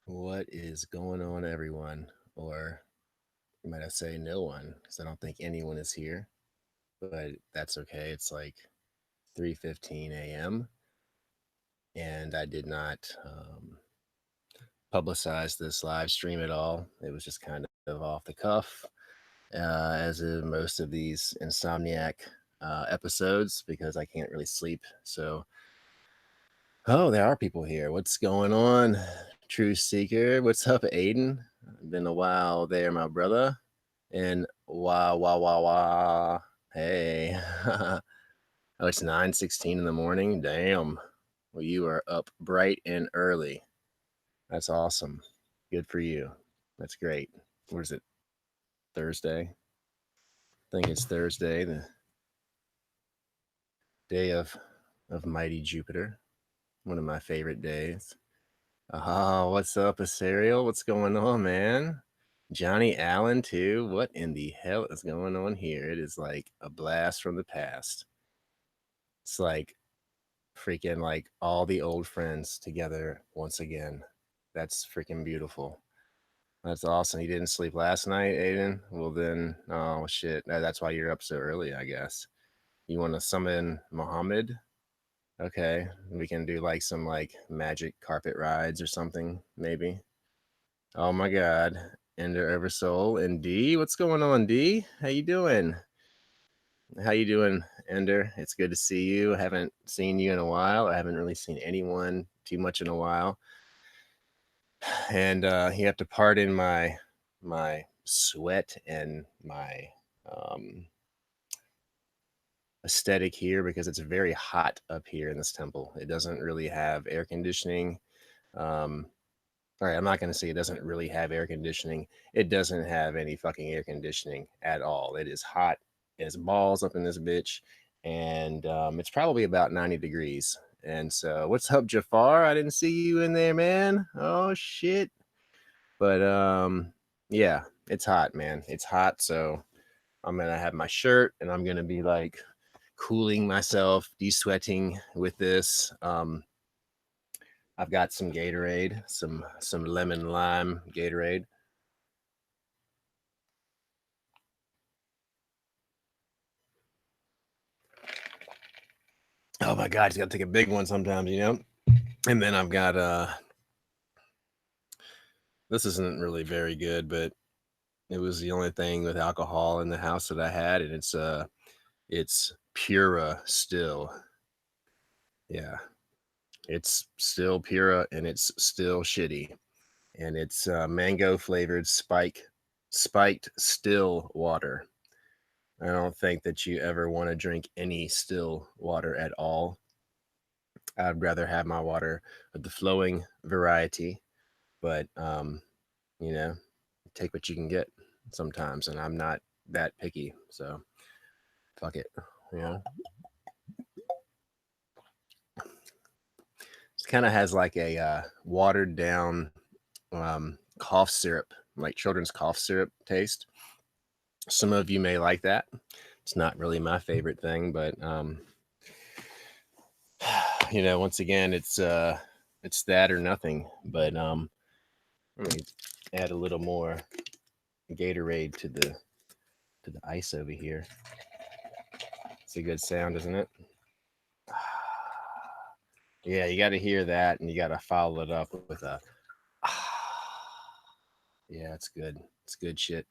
What is going on, everyone? Or might I say no one? Because I don't think anyone is here. But that's okay. It's like 3:15 a.m. and I did not publicize this live stream at all. It was just kind of off the cuff, as in most of these Insomniac episodes, because I can't really sleep. So, oh, there are people here. What's going on, True Seeker? What's up, Aiden? Been a while there, my brother. And wow, wow, wow, wow. Hey. Oh, it's 9:16 in the morning. Damn. Well, you are up bright and early. That's awesome. Good for you. That's great. What is it? Thursday? I think it's Thursday, the day of mighty Jupiter. One of my favorite days. Oh, what's up, Asariel? What's going on, man? Johnny Allen, too. What in the hell is going on here? It is like a blast from the past. It's like freaking like all the old friends together once again. That's freaking beautiful. That's awesome. You didn't sleep last night, Aiden? Well, then, oh shit. That's why you're up so early, I guess. You want to summon Muhammad? Okay. We can do like some like magic carpet rides or something, maybe. Oh my god. Ender Eversoul and D. What's going on, D? How you doing? How you doing, Ender? It's good to see you. I haven't seen you in a while. I haven't really seen anyone too much in a while. And you have to pardon my sweat and my um, aesthetic here because it's very hot up here in this temple. It doesn't really have air conditioning. Um, all right, I'm not going to say it doesn't really have air conditioning. It doesn't have any fucking air conditioning at all. It is hot as balls up in this bitch, and it's probably about 90 degrees. And so, what's up, Jafar? I didn't see you in there, man. Oh shit. But yeah, it's hot, man. It's hot, so I'm gonna have my shirt, and I'm gonna be like cooling myself, de-sweating with this. I've got some Gatorade, some lemon lime Gatorade. Oh my god, he's got to take a big one sometimes, you know. And then I've got this isn't really very good, but it was the only thing with alcohol in the house that I had, and it's Pura still. Yeah, it's still Pura, and it's still shitty, and it's mango flavored spiked still water. I don't think that you ever want to drink any still water at all. I'd rather have my water of the flowing variety, but you know, take what you can get sometimes, and I'm not that picky, so fuck it. You know, it kind of has like a watered down cough syrup, like children's cough syrup taste. Some of you may like that. It's not really my favorite thing, but you know, once again, it's that or nothing. But let me add a little more Gatorade to the ice over here. It's a good sound, isn't it? Yeah, you got to hear that, and you got to follow it up with a. Yeah, it's good. It's good shit.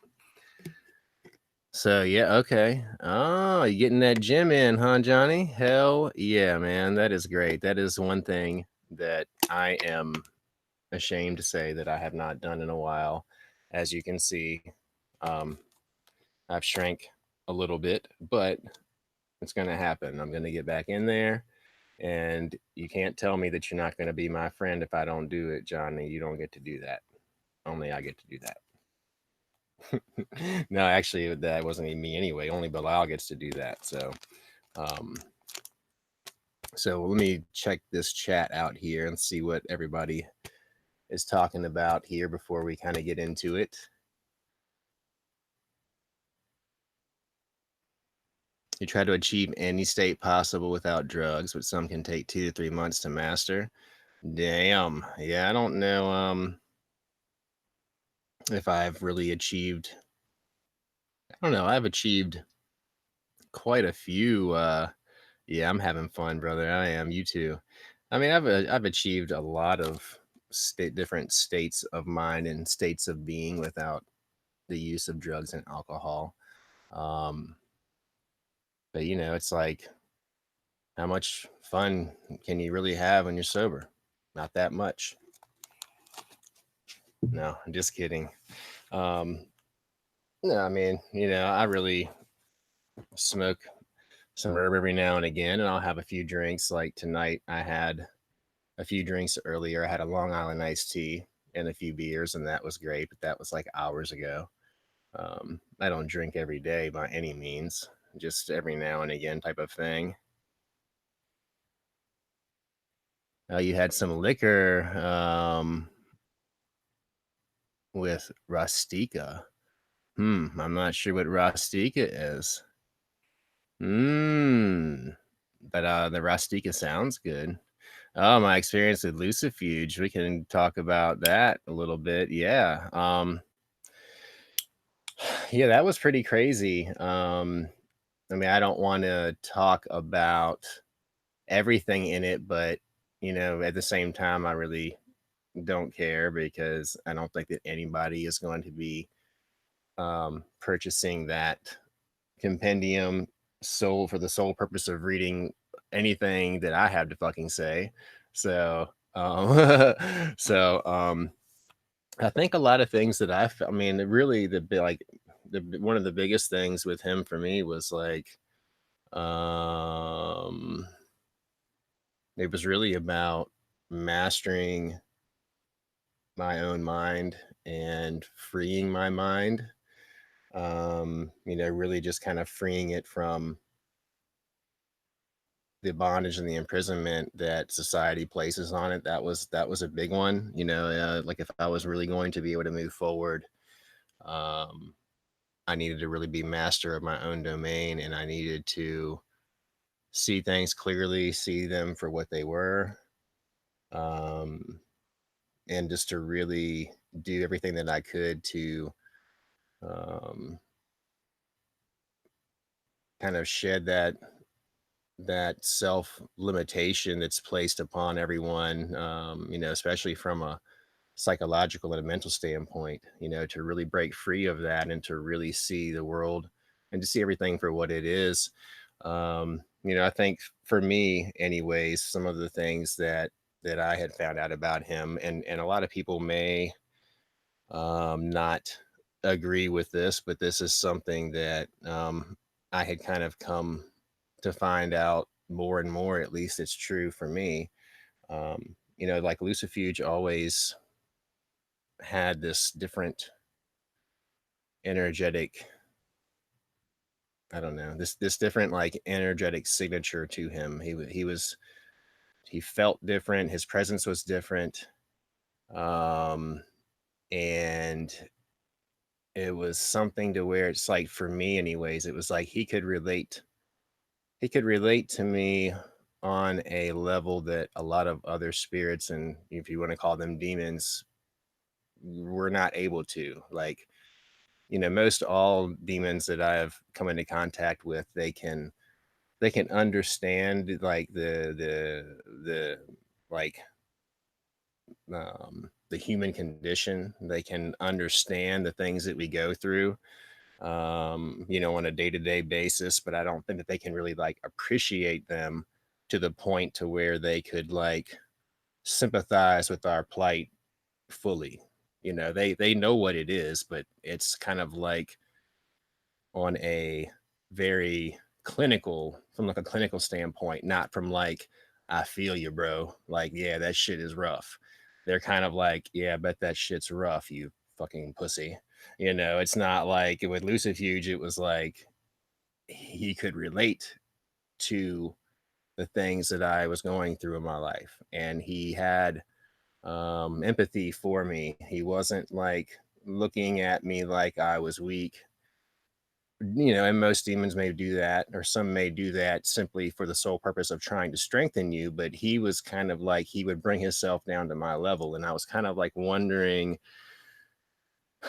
So yeah, okay. Oh, you getting that gym in, huh, Johnny? Hell yeah, man. That is great. That is one thing that I am ashamed to say that I have not done in a while. As you can see, um, I've shrank a little bit, but it's going to happen. I'm going to get back in there, and you can't tell me that you're not going to be my friend if I don't do it, Johnny. You don't get to do that. Only I get to do that. No, actually, that wasn't even me anyway. Only Bilal gets to do that. Um, so let me check this chat out here and see what everybody is talking about here before we kind of get into it. You try to achieve any state possible without drugs, but some can take 2 to 3 months to master. Damn. Yeah, I don't know. if I've really achieved, I don't know, I've achieved quite a few. Yeah, I'm having fun, brother. I am. You too. I mean, I've achieved a lot of different states of mind and states of being without the use of drugs and alcohol. Um, but it's like, how much fun can you really have when you're sober? Not that much. No, I'm just kidding. Um, no, I mean, I really smoke some herb every now and again, and I'll have a few drinks. Like tonight, I had a few drinks earlier. I had a Long Island iced tea and a few beers, and that was great. But that was like hours ago. I don't drink every day by any means, just every now and again type of thing. You had some liquor with Rustica. I'm not sure what Rustica is. But the Rustica sounds good. Oh, my experience with Lucifuge. We can talk about that a little bit. Yeah. Yeah, that was pretty crazy. I mean, I don't want to talk about everything in it, but at the same time, I really don't care because I don't think that anybody is going to be purchasing that compendium for the sole purpose of reading anything that I have to fucking say. So, so I think a lot of things that I mean, really one of the biggest things with him for me was like, um, it was really about mastering my own mind and freeing my mind. Really just kind of freeing it from the bondage and the imprisonment that society places on it. That was a big one. Like if I was really going to be able to move forward, um, I needed to really be master of my own domain, and I needed to see things clearly, see them for what they were, um, and just to really do everything that I could to um, kind of shed that self limitation that's placed upon everyone. Especially from a psychological and a mental standpoint. To really break free of that and to really see the world and to see everything for what it is. I think for me, anyways, some of the things that I had found out about him, and a lot of people may not agree with this, but this is something that I had kind of come to find out more and more. At least it's true for me. Like Lucifuge always had this different energetic, I don't know, this different like energetic signature to him. He felt different, his presence was different. um and it was something to where it's like, for me anyways, it was like he could relate to me on a level that a lot of other spirits, and if you want to call them demons, were not able to. Like, most all demons that I've come into contact with, they can understand like the like the human condition. They can understand the things that we go through, on a day-to-day basis, but I don't think that they can really like appreciate them to the point to where they could like sympathize with our plight fully. They know what it is, but it's kind of like on a very from like a clinical standpoint, not from like, I feel you, bro. Like, yeah, that shit is rough. They're kind of like, yeah, I bet that shit's rough, you fucking pussy. It's not like with Lucifuge, it was like he could relate to the things that I was going through in my life. And he had empathy for me. He wasn't like looking at me like I was weak. And most demons may do that, or some may do that simply for the sole purpose of trying to strengthen you. But he was kind of like, he would bring himself down to my level. And I was kind of like wondering,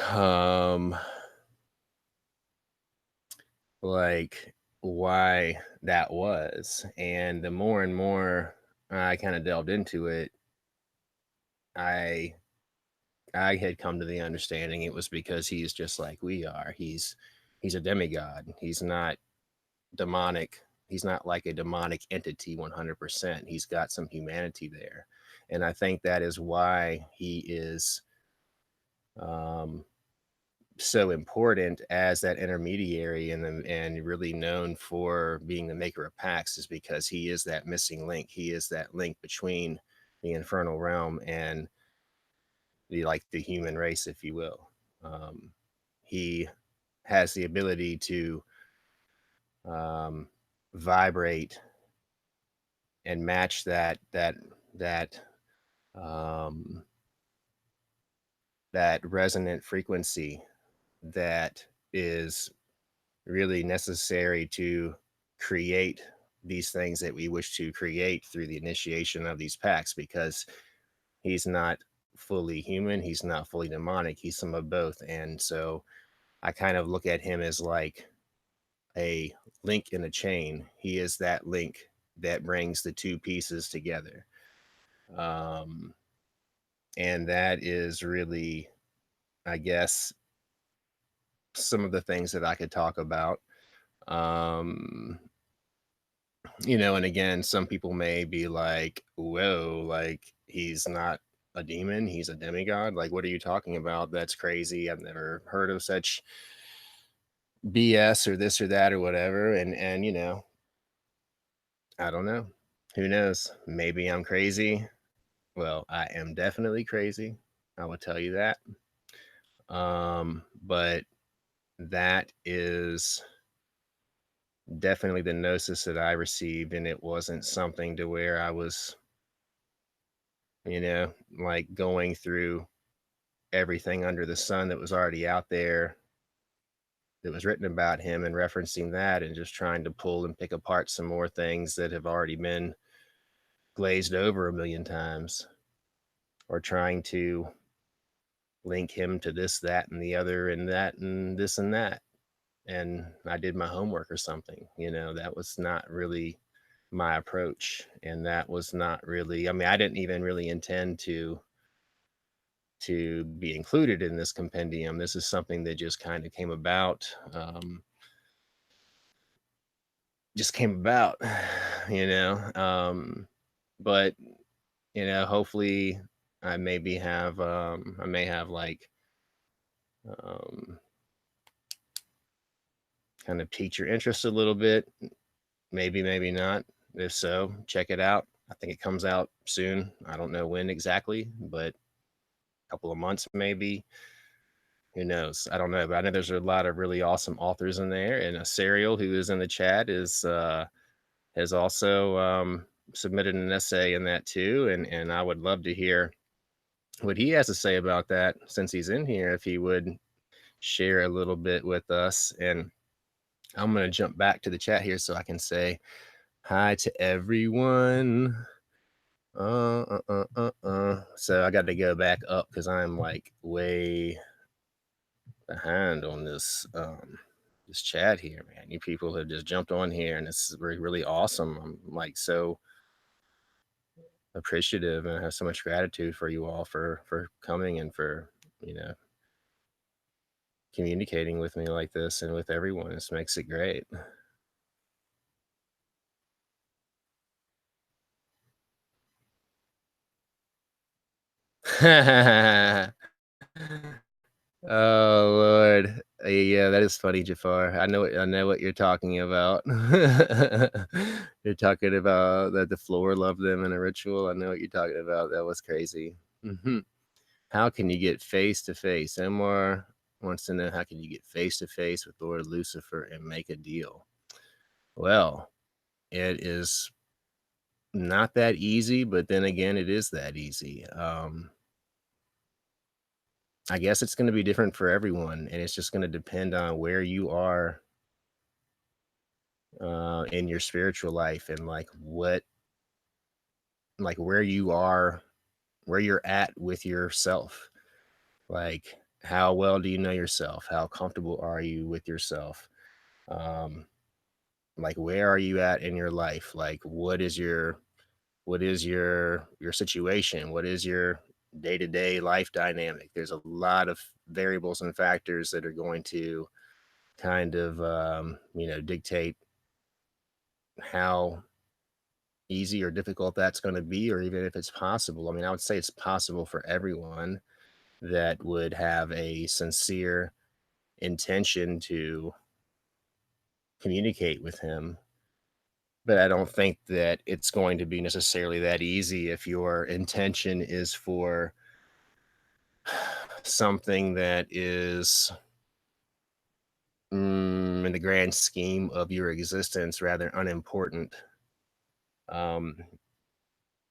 um, like why that was. And the more and more I kind of delved into it, I I had come to the understanding it was because he's just like we are. He's a demigod. He's not demonic. He's not like a demonic entity 100%. He's got some humanity there. And I think that is why he is um, so important as that intermediary and really known for being the maker of pacts is because he is that missing link. He is that link between the infernal realm and the human race, if you will. He has the ability to um, vibrate and match that um, that resonant frequency that is really necessary to create these things that we wish to create through the initiation of these pacts because he's not fully human, he's not fully demonic, he's some of both. And so I kind of look at him as like a link in a chain. He is that link that brings the two pieces together. Um, and that is really, I guess, some of the things that I could talk about. Um, and again, some people may be like, whoa, like he's not a demon, he's a demigod. Like, what are you talking about? That's crazy. I've never heard of such BS or this or that or whatever. And I don't know. Who knows? Maybe I'm crazy. Well, I am definitely crazy. I will tell you that. But that is definitely the gnosis that I received, and it wasn't something to where I was, like going through everything under the sun that was already out there that was written about him and referencing that and just trying to pull and pick apart some more things that have already been glazed over a million times or trying to link him to this, that, and the other, and that, and this, and that. And I did my homework or something. That was not really my approach. And that was not really, I mean, I didn't even really intend to be included in this compendium. This is something that just kind of came about. Just came about, you know. But hopefully I may have like um kind of piqued your interest a little bit. Maybe not. If so, check it out. I think it comes out soon. I don't know when exactly, but a couple of months maybe. Who knows? I don't know, but I know there's a lot of really awesome authors in there. And a Serial, who is in the chat, is has also submitted an essay in that too. And I would love to hear what he has to say about that since he's in here. If he would share a little bit with us. And I'm going to jump back to the chat here so I can say hi to everyone. So I got to go back up because I'm like way behind on this chat here, man. You people have just jumped on here, and it's really, really awesome. I'm like so appreciative, and I have so much gratitude for you all for coming and for you know communicating with me like this and with everyone. This makes it great. Oh Lord. Yeah, that is funny, Jafar. I know what you're talking about. You're talking about that the floor loved them in a ritual. I know what you're talking about. That was crazy. How can you get face to face? Omar wants to know, how can you get face to face with Lord Lucifer and make a deal? Well, it is not that easy, but then again, it is that easy. I guess it's going to be different for everyone, and it's just going to depend on where you are in your spiritual life and like where you are, where you're at with yourself. Like, How well do you know yourself? How comfortable are you with yourself? Um, like where are you at in your life? Like what is your situation? What is your day-to-day life dynamic? There's a lot of variables and factors that are going to kind of dictate how easy or difficult that's going to be, or even if it's possible. I mean, I would say it's possible for everyone that would have a sincere intention to communicate with him. But I don't think that it's going to be necessarily that easy if your intention is for something that is, in the grand scheme of your existence, rather unimportant. Um,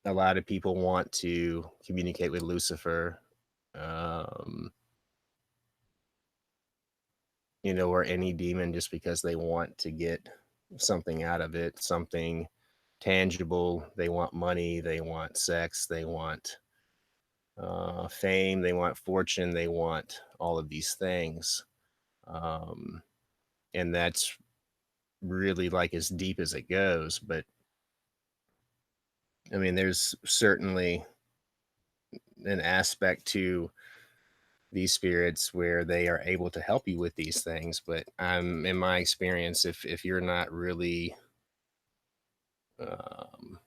a lot of people want to communicate with Lucifer, um, or any demon just because they want to get something out of it, something tangible. They want money, they want sex, they want fame, they want fortune, they want all of these things. Um, and that's really like as deep as it goes. But I mean, there's certainly an aspect to these spirits where they are able to help you with these things. But in my experience, if you're not really um,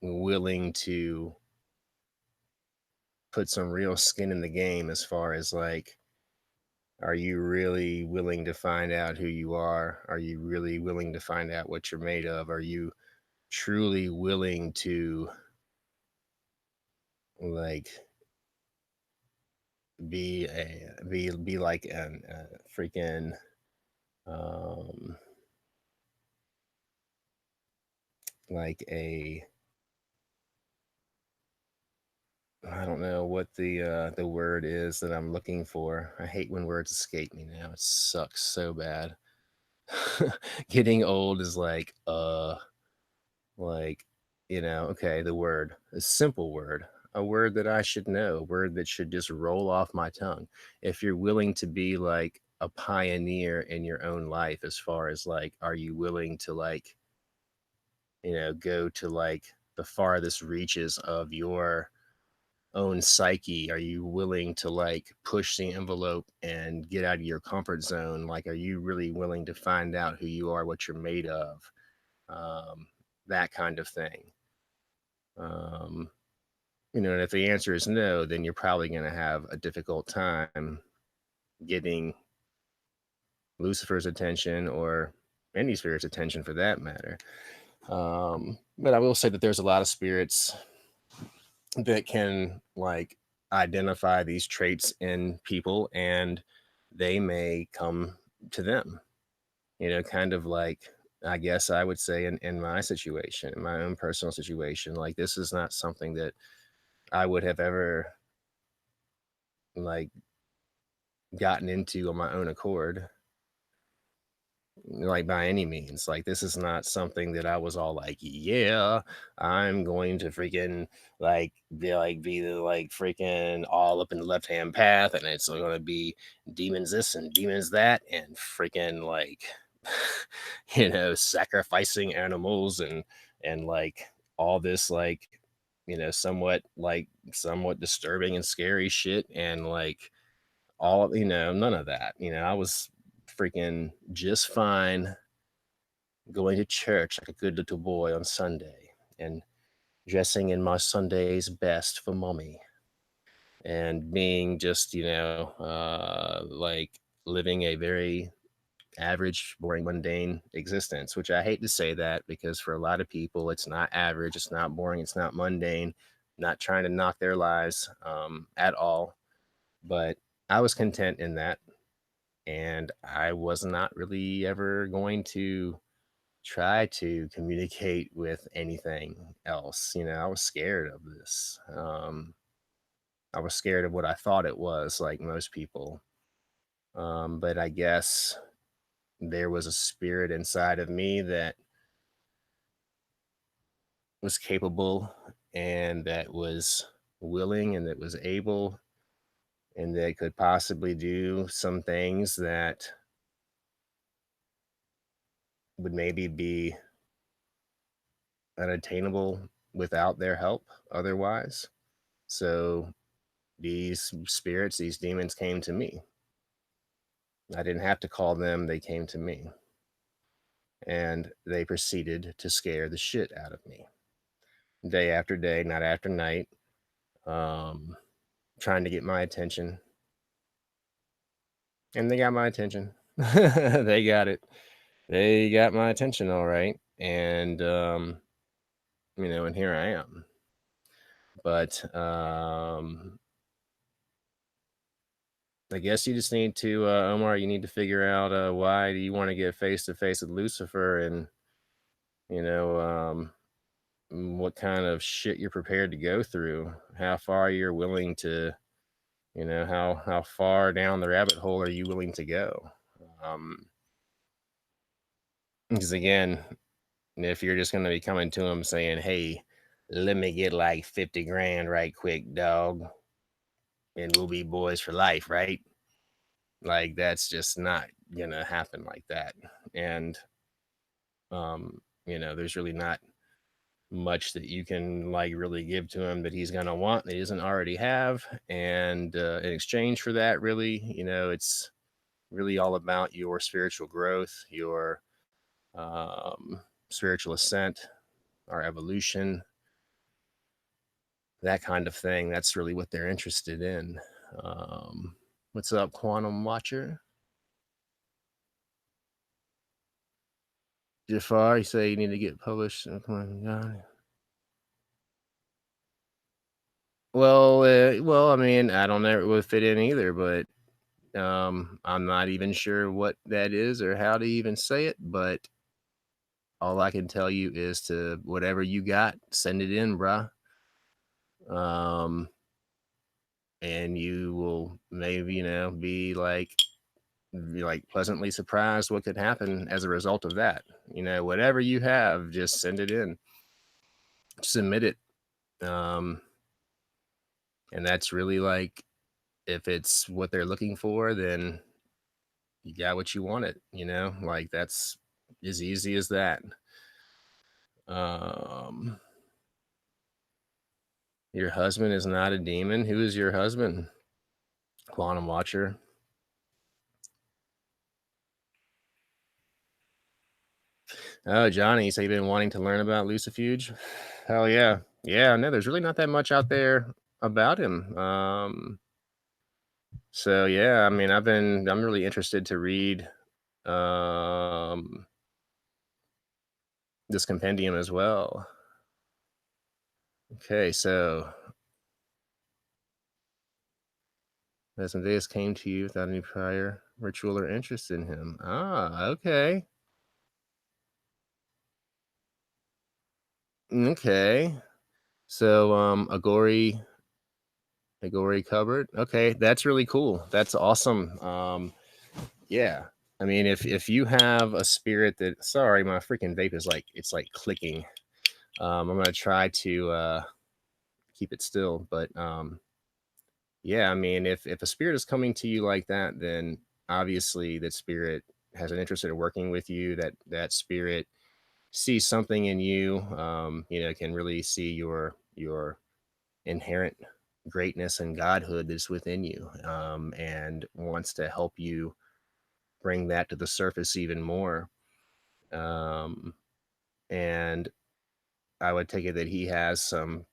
willing to put some real skin in the game, as far as like, are you really willing to find out who you are? Are you really willing to find out what you're made of? Are you truly willing to like be like an freaking um like a I don't know what the word is that I'm looking for. I hate when words escape me now. It sucks so bad. Getting old is like, okay, the word, a simple word, a word that I should know, a word that should just roll off my tongue. If you're willing to be like a pioneer in your own life, as far as like, are you willing to like, go to like the farthest reaches of your own psyche? Are you willing to like push the envelope and get out of your comfort zone? Like, are you really willing to find out who you are, what you're made of? Um, that kind of thing. Um, and if the answer is no, then you're probably going to have a difficult time getting Lucifer's attention, or any spirit's attention for that matter. But I will say that there's a lot of spirits that can like identify these traits in people, and they may come to them, kind of like, I guess I would say in my situation, in my own personal situation, like this is not something that I would have ever like gotten into on my own accord, like by any means. Like this is not something that I was all like, yeah, I'm going to freaking be the like freaking all up in the left hand path, and it's going to be demons this and demons that, and freaking like sacrificing animals and like all this like somewhat disturbing and scary shit, and like all none of that. I was freaking just fine going to church like a good little boy on Sunday, and dressing in my Sunday's best for mommy, and being just like living a very average, boring, mundane existence. Which I hate to say that, because for a lot of people it's not average, it's not boring, it's not mundane. Not trying to knock their lives at all, but I was content in that, and I was not really ever going to try to communicate with anything else. I was scared of this. I was scared of what I thought it was, like most people. But I guess there was a spirit inside of me that was capable, and that was willing, and that was able and they could possibly do some things that would maybe be unattainable without their help otherwise. So these spirits, these demons came to me. I didn't have to call them, they came to me. And they proceeded to scare the shit out of me day after day, night after night, um, trying to get my attention. And they got my attention. They got it. They got my attention all right. And, and here I am. But I guess you just need to, Omar, you need to figure out why do you want to get face to face with Lucifer, and, you know, what kind of shit you're prepared to go through, how far you're willing to, how far down the rabbit hole are you willing to go? Because again, if you're just going to be coming to him saying, hey, let me get like 50 grand right quick, dog, and we'll be boys for life, right? Like, that's just not going to happen like that. And, there's really not much that you can like really give to him that he's going to want that he doesn't already have. And in exchange for that, really, it's really all about your spiritual growth, your spiritual ascent, our evolution, that kind of thing. That's really what they're interested in. What's up, Quantum Watcher? Jafar, you say you need to get published. Well, I mean, I don't know it would fit in either, but I'm not even sure what that is or how to even say it, but all I can tell you is to whatever you got, send it in, bruh. And you will maybe, be like pleasantly surprised what could happen as a result of that. Whatever you have, just send it in, submit it. And that's really like, if it's what they're looking for, then you got what you wanted, like that's as easy as that. Your husband is not a demon. Who is your husband? Quantum Watcher. Oh, Johnny, so you've been wanting to learn about Lucifuge? Hell yeah. Yeah, no, there's really not that much out there about him. So yeah, I mean, I'm really interested to read this compendium as well. Okay, so Asmodeus came to you without any prior ritual or interest in him. Ah, okay. Okay. So Agori cupboard. Okay, that's really cool. That's awesome. Yeah. I mean, if you have a spirit that, sorry, my freaking vape is like, it's like clicking. I'm gonna try to keep it still, but yeah, I mean, if a spirit is coming to you like that, then obviously that spirit has an interest in working with you. That spirit sees something in you. Can really see your inherent greatness and godhood that's within you, and wants to help you bring that to the surface even more. And I would take it that he has some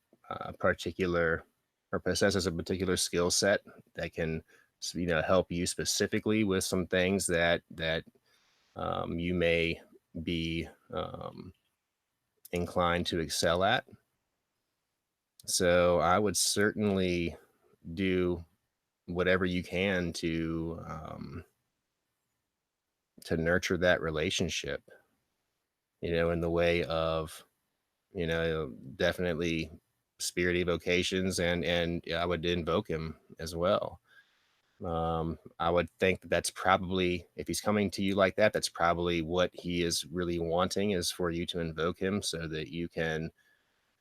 particular, or possesses a particular skill set that can, help you specifically with some things that you may be inclined to excel at. So I would certainly do whatever you can to nurture that relationship, in the way of, definitely spirit evocations, and I would invoke him as well. I would think that that's probably, if he's coming to you like that, that's probably what he is really wanting, is for you to invoke him so that you can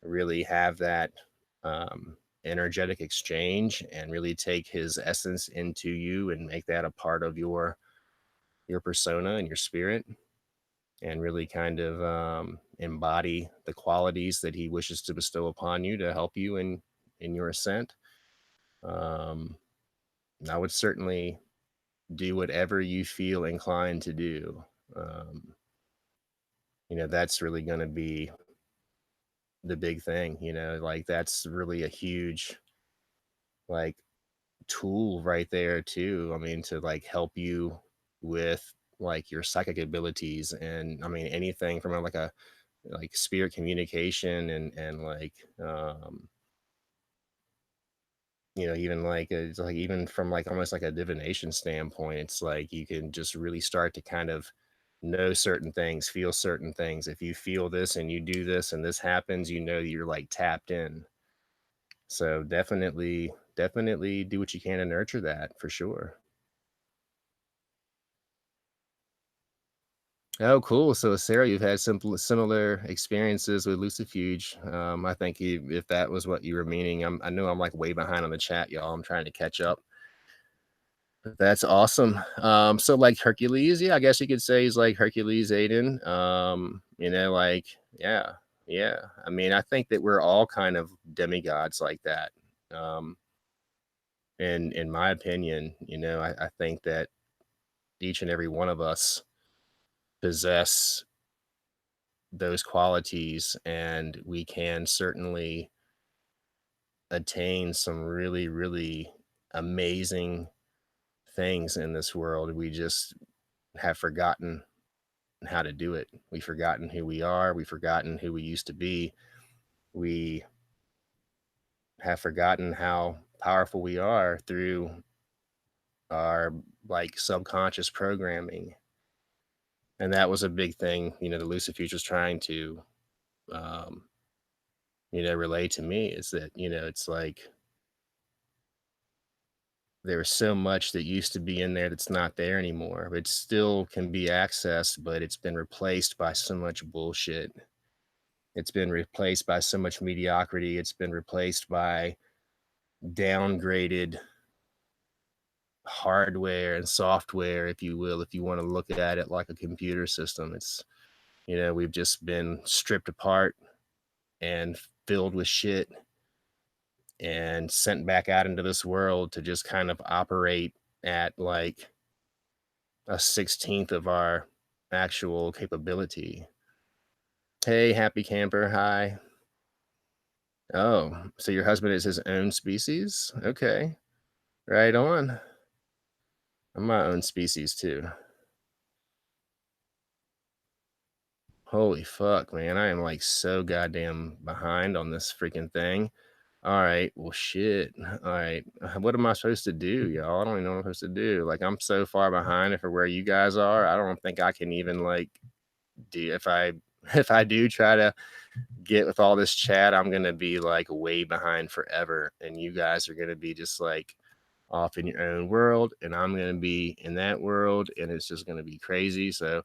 really have that energetic exchange and really take his essence into you and make that a part of your persona and your spirit, and really kind of embody the qualities that he wishes to bestow upon you to help you in your ascent. um, I would certainly do whatever you feel inclined to do. um, that's really going to be the big thing. Like, that's really a huge, like, tool right there too. I mean, to like help you with like your psychic abilities, and I mean anything from like a like spirit communication, and like even like it's like even from like almost like a divination standpoint, it's like you can just really start to kind of know certain things, feel certain things. If you feel this and you do this and this happens, you're like tapped in. So definitely do what you can to nurture that for sure. Oh, cool. So, Sarah, you've had some similar experiences with Lucifuge. I think if that was what you were meaning, I know I'm like way behind on the chat, y'all. I'm trying to catch up. But that's awesome. So like Hercules, yeah, I guess you could say he's like Hercules Aiden. Like, yeah, yeah. I mean, I think that we're all kind of demigods like that. Um, and in my opinion, I think that each and every one of us possess those qualities, and we can certainly attain some really, really amazing things in this world. We just have forgotten how to do it. We've forgotten who we are. We've forgotten who we used to be. We have forgotten how powerful we are through our like subconscious programming. And that was a big thing, the Lucifuge was trying to, um, relay to me, is that, it's like there's so much that used to be in there that's not there anymore. It still can be accessed, but it's been replaced by so much bullshit. It's been replaced by so much mediocrity. It's been replaced by downgraded hardware and software, if you will, if you want to look at it like a computer system. We've just been stripped apart and filled with shit and sent back out into this world to just kind of operate at like a 16th of our actual capability. Hey, happy camper. Hi. Oh, so your husband is his own species? Okay. Right on. I'm my own species too. Holy fuck, man. I am like so goddamn behind on this freaking thing. All right. Well, shit. All right. What am I supposed to do, y'all? I don't even know what I'm supposed to do. Like, I'm so far behind for where you guys are. I don't think I can even like do if I if I do try to get with all this chat, I'm gonna be like way behind forever, and you guys are gonna be just like off in your own world, and I'm gonna be in that world, and it's just gonna be crazy. So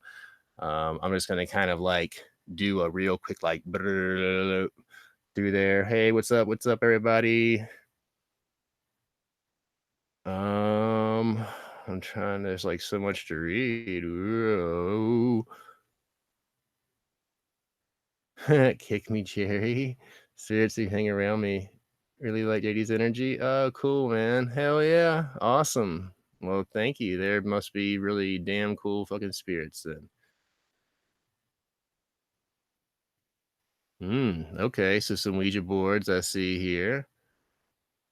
I'm just gonna kind of like do a real quick like through there. Hey, what's up? What's up, everybody? Um, I'm trying. There's like so much to read. Whoa. Kick me, Jerry. Seriously, hang around me. Really like JD's energy. Oh, cool, man. Hell yeah. Awesome. Well, thank you. There must be really damn cool fucking spirits then. Okay. So some Ouija boards I see here.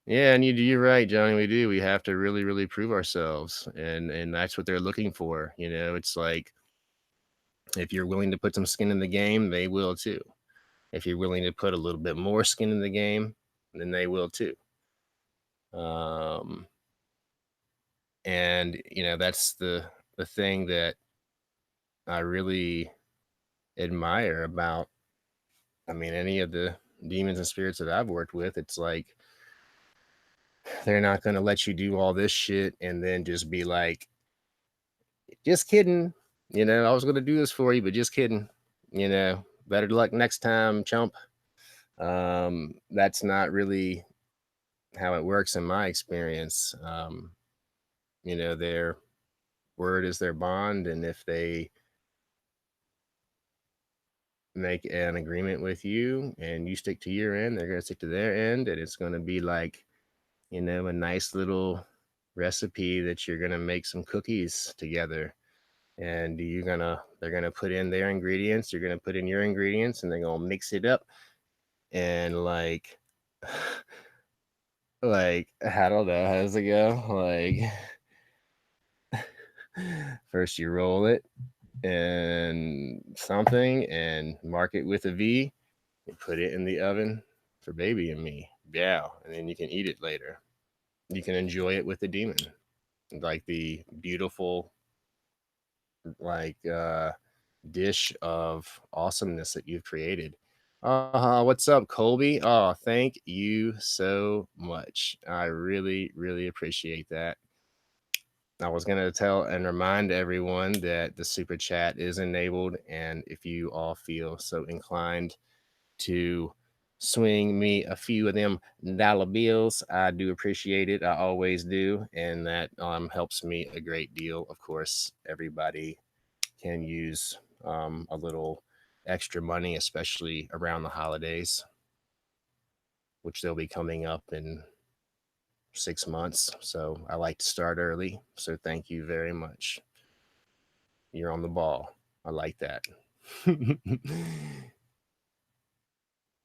Yeah, and you're right, Johnny. We do. We have to really, really prove ourselves, and that's what they're looking for. It's like if you're willing to put some skin in the game, they will too. If you're willing to put a little bit more skin in the game, then they will too. Um, and that's the thing that I really admire about, I mean, any of the demons and spirits that I've worked with. It's like they're not going to let you do all this shit and then just be like, just kidding. I was going to do this for you, but just kidding. Better luck next time, chump. That's not really how it works in my experience. Their word is their bond, and if they make an agreement with you and you stick to your end, they're going to stick to their end, and it's going to be like, a nice little recipe that you're going to make some cookies together. And they're gonna put in their ingredients, you're gonna put in your ingredients, and they're gonna mix it up. And like, I don't know, how does it go? Like, first you roll it and something and mark it with a V, and put it in the oven for baby and me. Yeah, and then you can eat it later. You can enjoy it with the demon, like the beautiful, like dish of awesomeness that you've created. What's up, Colby? Oh, thank you so much. I really, really appreciate that. I was going to tell and remind everyone that the super chat is enabled. And if you all feel so inclined to swing me a few of them dollar bills, I do appreciate it. I always do. And that helps me a great deal. Of course, everybody can use a little extra money, especially around the holidays, which they'll be coming up in 6 months. So I like to start early. So thank you very much. You're on the ball. I like that.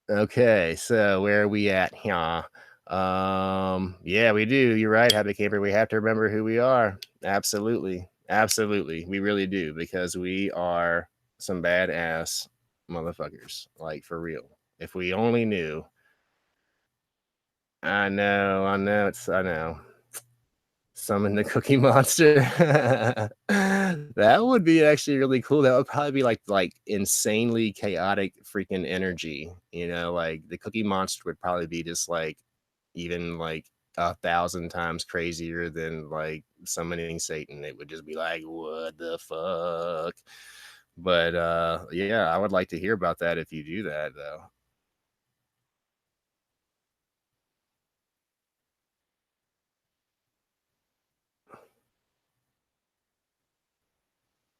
Okay, so where are we at here? Yeah, we do. You're right, Happy Camper. We have to remember who we are. Absolutely. Absolutely. We really do, because we are some badass motherfuckers. Like, for real. If we only knew. I know. Summon the Cookie Monster. That would be actually really cool. That would probably be like insanely chaotic freaking energy. Like the Cookie Monster would probably be just like even like 1,000 times crazier than like summoning Satan. It would just be like, what the fuck? But yeah, I would like to hear about that if you do that though.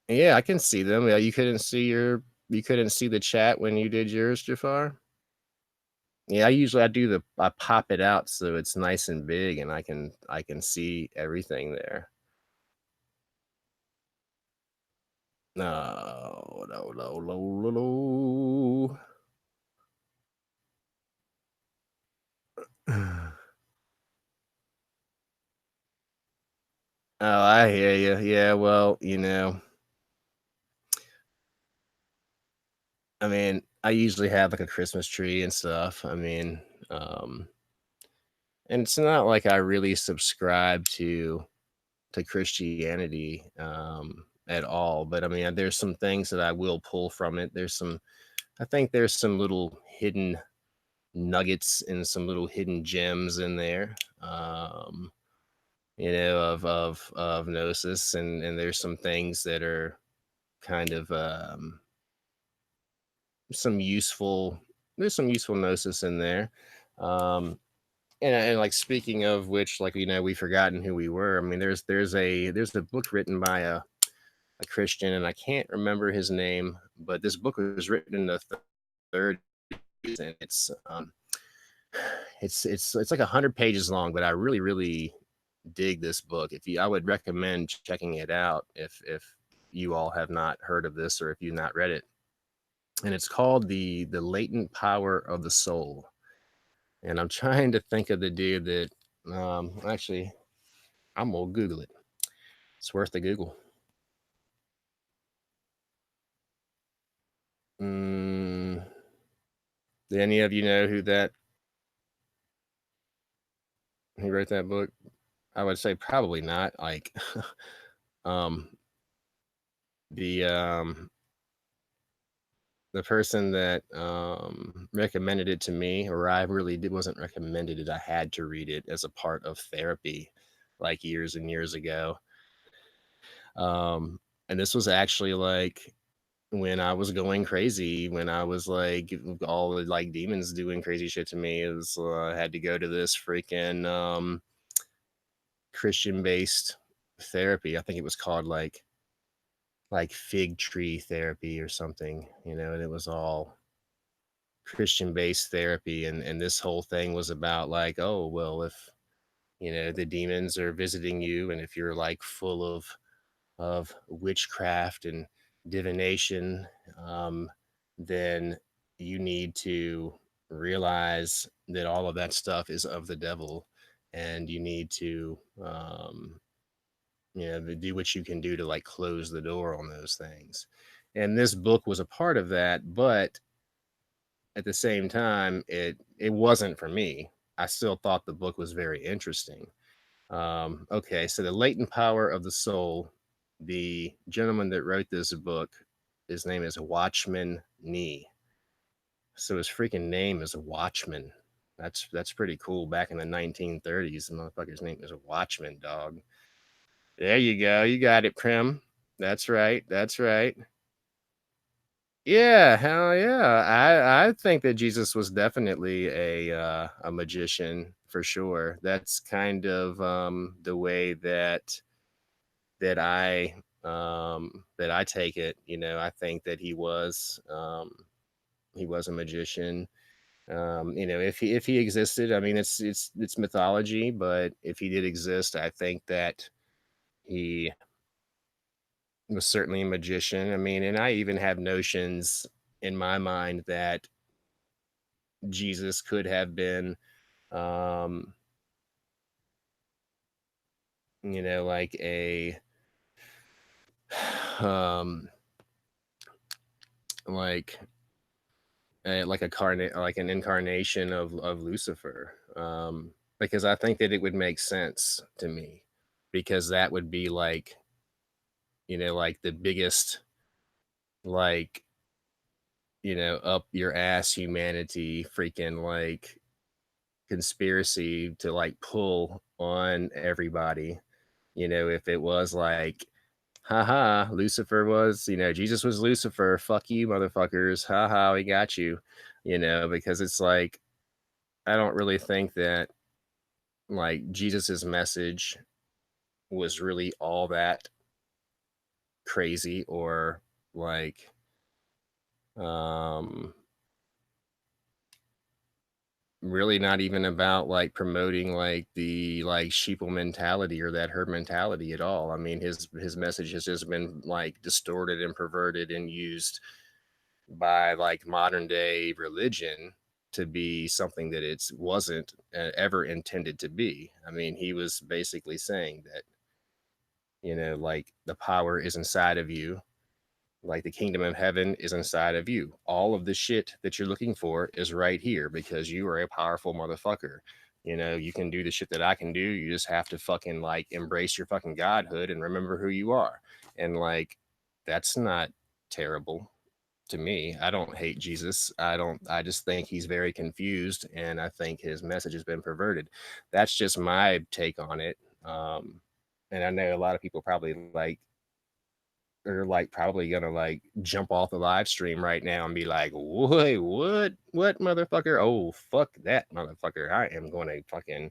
Yeah, I can see them. Yeah, you couldn't see the chat when you did yours, Jafar? Yeah, I do I pop it out so it's nice and big and I can see everything there. No, no, no, no, no, no. Oh, I hear you. Yeah, well, I mean, I usually have like a Christmas tree and stuff. Um, and it's not like I really subscribe to Christianity at all, but I mean, there's some things that I will pull from it. I think there's some little hidden nuggets and some little hidden gems in there. Of gnosis, and there's some things that are kind of some useful there's some useful gnosis in there. um and like, speaking of which, like, we've forgotten who we were. I mean, there's a book written by a Christian, and I can't remember his name, but this book was written in the 30s, and it's like 100 pages long, but I really, really dig this book. I would recommend checking it out if you all have not heard of this, or if you've not read it. And it's called the Latent Power of the Soul. And I'm trying to think of the dude that actually, I'm gonna Google it. It's worth the Google. Mm, do any of you know who wrote that book? I would say probably not. Like, um, the um, the person that recommended it to me, or I really wasn't recommended it. I had to read it as a part of therapy, like years and years ago. And this was actually like when I was going crazy, when I was like all the like demons doing crazy shit to me. It was I had to go to this freaking Christian based therapy. I think it was called like fig tree therapy or something, and it was all Christian based therapy. And this whole thing was about like, oh, well, if the demons are visiting you, and if you're like full of witchcraft and divination, then you need to realize that all of that stuff is of the devil, and you need to do what you can do to like close the door on those things. And this book was a part of that, but at the same time, it wasn't for me. I still thought the book was very interesting. Okay, so the latent power of the soul. The gentleman that wrote this book, his name is Watchman Nee. So his freaking name is a Watchman. That's pretty cool. Back in the 1930s, the motherfucker's name is a Watchman, dog. There you go. You got it, Prim. That's right. That's right. Yeah, hell yeah. I think that Jesus was definitely a magician for sure. That's kind of the way that I take it. I think that he was a magician. If he existed, I mean it's mythology, but if he did exist, I think that he was certainly a magician. I mean, and I even have notions in my mind that Jesus could have been, um, like um, like like an incarnation of Lucifer. Because I think that it would make sense to me, because that would be like the biggest, like, up your ass humanity freaking like conspiracy to like pull on everybody. If it was like, haha, Lucifer was, Jesus was Lucifer, fuck you motherfuckers, haha, we got you. Because it's like, I don't really think that like Jesus's message was really all that crazy, or like um really not even about like promoting like the like sheeple mentality or that herd mentality at all. I mean, his message has just been like distorted and perverted and used by like modern day religion to be something that it wasn't ever intended to be. I mean, he was basically saying that, like the power is inside of you, like the kingdom of heaven is inside of you. All of the shit that you're looking for is right here, because you are a powerful motherfucker. You can do the shit that I can do. You just have to fucking like embrace your fucking godhood and remember who you are. And like, that's not terrible to me. I don't hate Jesus. I just think he's very confused, and I think his message has been perverted. That's just my take on it. And I know a lot of people probably like are like probably gonna like jump off the live stream right now and be like, "Wait, what, motherfucker? Oh, fuck that motherfucker! I am going to fucking,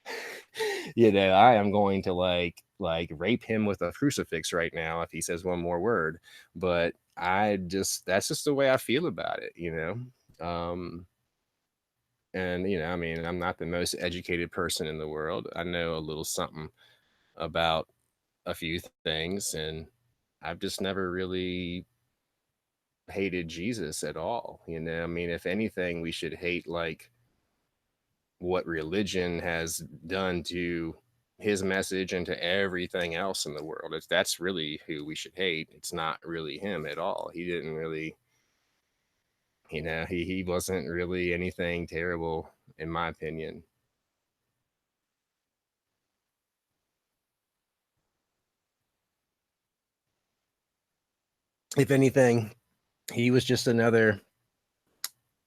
I am going to like rape him with a crucifix right now if he says one more word." But that's just the way I feel about it. And I mean, I'm not the most educated person in the world. I know a little something about a few things, and I've just never really hated Jesus at all. I mean, if anything, we should hate like what religion has done to his message and to everything else in the world. That's really who we should hate. It's not really him at all. He didn't really, he wasn't really anything terrible, in my opinion. If anything, he was just another,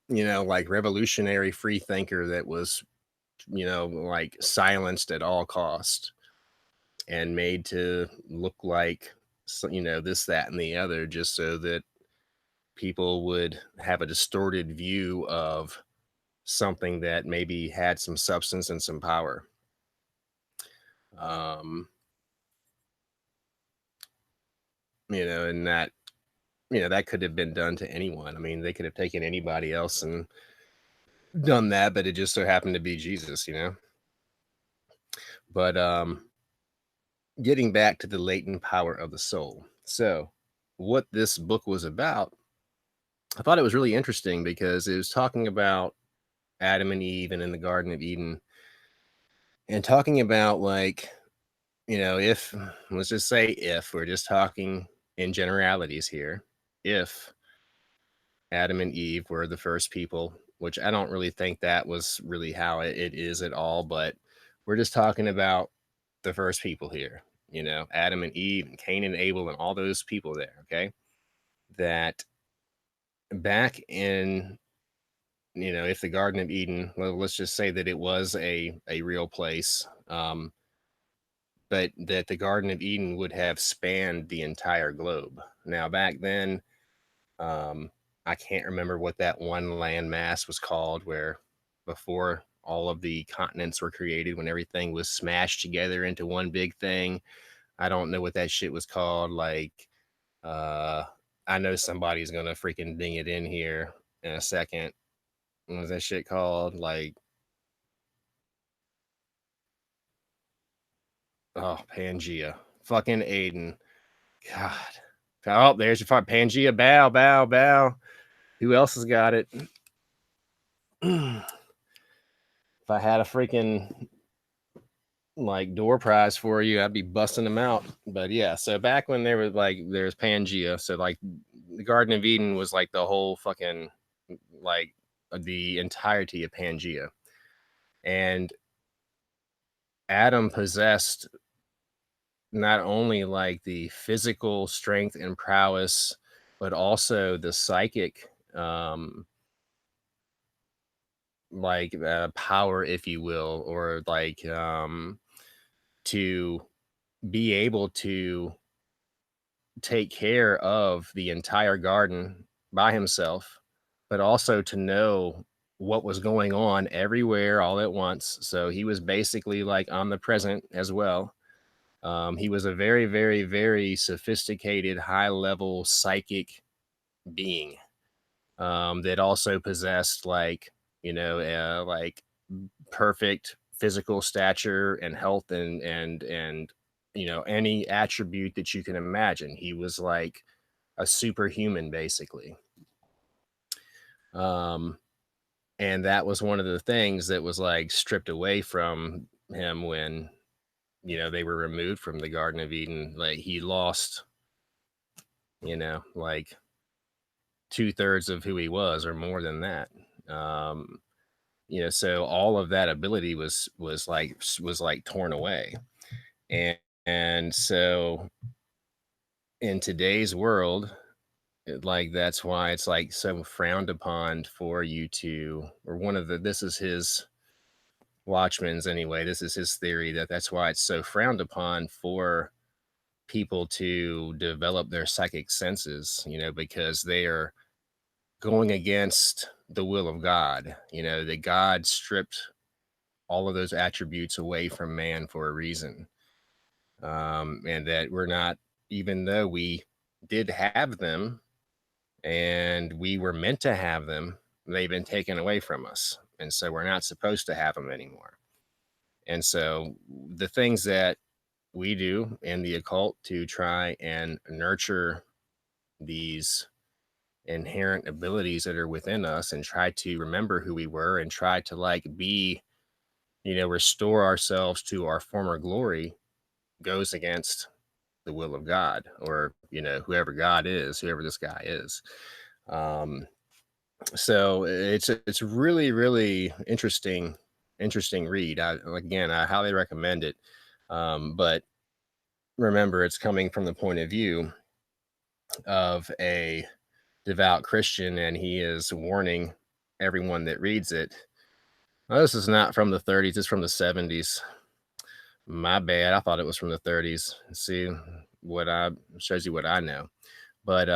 like revolutionary free thinker that was, like silenced at all cost and made to look like, this, that, and the other, just so that people would have a distorted view of something that maybe had some substance and some power. Um, and that, that could have been done to anyone. I mean, they could have taken anybody else and done that, but it just so happened to be Jesus. But getting back to the latent power of the soul. So, what this book was about, I thought it was really interesting because it was talking about Adam and Eve and in the Garden of Eden, and talking about, like, if, let's just say, if we're just talking in generalities here, if Adam and Eve were the first people, which I don't really think that was really how it is at all, but we're just talking about the first people here, Adam and Eve and Cain and Abel and all those people there, okay? That back in, if the Garden of Eden, well, let's just say that it was a real place, but that the Garden of Eden would have spanned the entire globe. Now, back then, um, I can't remember what that one landmass was called, where before all of the continents were created, when everything was smashed together into one big thing. I don't know what that shit was called. Like, uh, I know somebody's gonna freaking ding it in here in a second. What was that shit called? Like, oh, Pangea. Fucking Aiden. God. Oh, there's your fight. Pangea. Bow, bow, bow. Who else has got it? If I had a freaking like door prize for you, I'd be busting them out. But yeah, so back when there was like there's Pangea, so like the Garden of Eden was like the whole fucking like the entirety of Pangea. And Adam possessed not only like the physical strength and prowess, but also the psychic power, if you will, or like to be able to take care of the entire garden by himself, but also to know what was going on everywhere all at once. So he was basically like omnipresent as well. He was a very, very, very sophisticated, high level psychic being that also possessed like perfect physical stature and health and any attribute that you can imagine. He was like a superhuman basically. Um, and that was one of the things that was like stripped away from him when they were removed from the Garden of Eden. Like he lost, like 2/3 of who he was, or more than that. Um, so all of that ability was like torn away, and so in today's world, like that's why it's like so frowned upon for you to, or one of the, this is his Watchman's anyway, this is his theory, that's why it's so frowned upon for people to develop their psychic senses, because they are going against the will of God, that God stripped all of those attributes away from man for a reason. And that we're not, even though we did have them and we were meant to have them, they've been taken away from us. And so we're not supposed to have them anymore. And so the things that we do in the occult to try and nurture these inherent abilities that are within us and try to remember who we were and try to like be, restore ourselves to our former glory goes against the will of God, or, whoever God is, whoever this guy is. Um, so it's really, really interesting read. I highly recommend it. But remember, it's coming from the point of view of a devout Christian, and he is warning everyone that reads it. Oh, this is not from the 30s, it's from the 70s. My bad. I thought it was from the 30s. See what I shows you what I know. but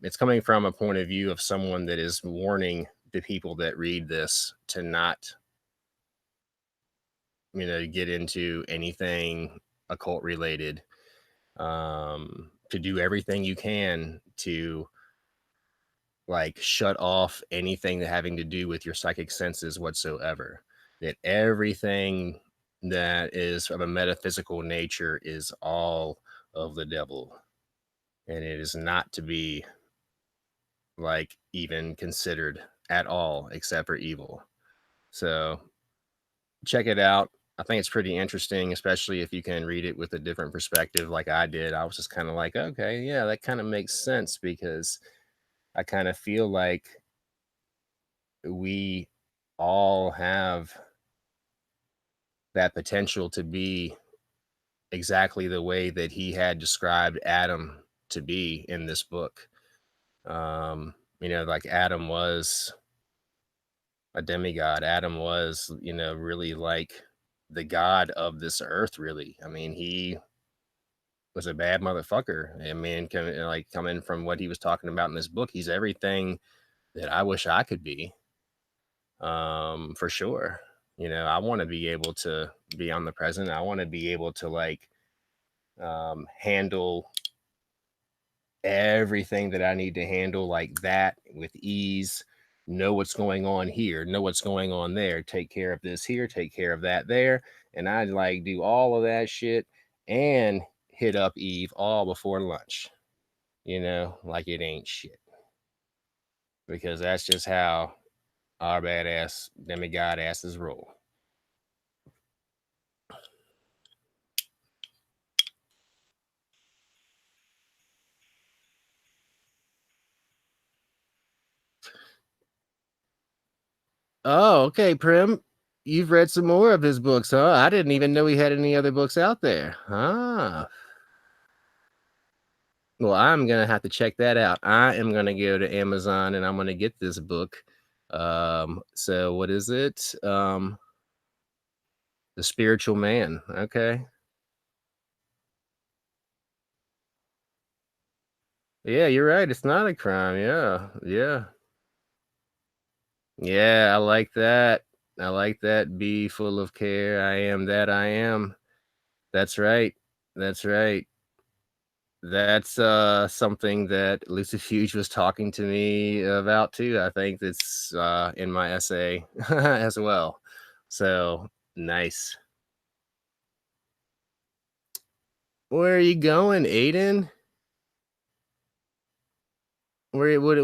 it's coming from a point of view of someone that is warning the people that read this to not, get into anything occult related, to do everything you can to like shut off anything that having to do with your psychic senses whatsoever. That everything that is of a metaphysical nature is all of the devil, and it is not to be like even considered at all except for evil. So check it out. I think it's pretty interesting, especially if you can read it with a different perspective like I did. I was just kind of like, okay, yeah, that kind of makes sense because I kind of feel like we all have that potential to be exactly the way that he had described Adam to be in this book. Like Adam was a demigod. Adam was, really like the god of this earth, really. I mean, he was a bad motherfucker. I mean, like coming from what he was talking about in this book, he's everything that I wish I could be. For sure. I want to be able to be omnipresent. I want to be able to like handle everything that I need to handle like that with ease. Know what's going on here, know what's going on there, take care of this here, take care of that there. And I like do all of that shit and hit up Eve all before lunch, like it ain't shit. Because that's just how our badass demigod asses roll. Oh, okay, Prim. You've read some more of his books, huh? I didn't even know he had any other books out there. Ah. Well, I'm gonna have to check that out. I am gonna go to Amazon and I'm gonna get this book. So what is it? The Spiritual Man. Okay. Yeah, you're right. It's not a crime. Yeah. Yeah. Yeah, I like that. I like that. Be full of care. I am that I am. That's right. That's right. That's something that Lucifuge was talking to me about too. I think that's in my essay as well. So nice. Where are you going, Aiden? Where what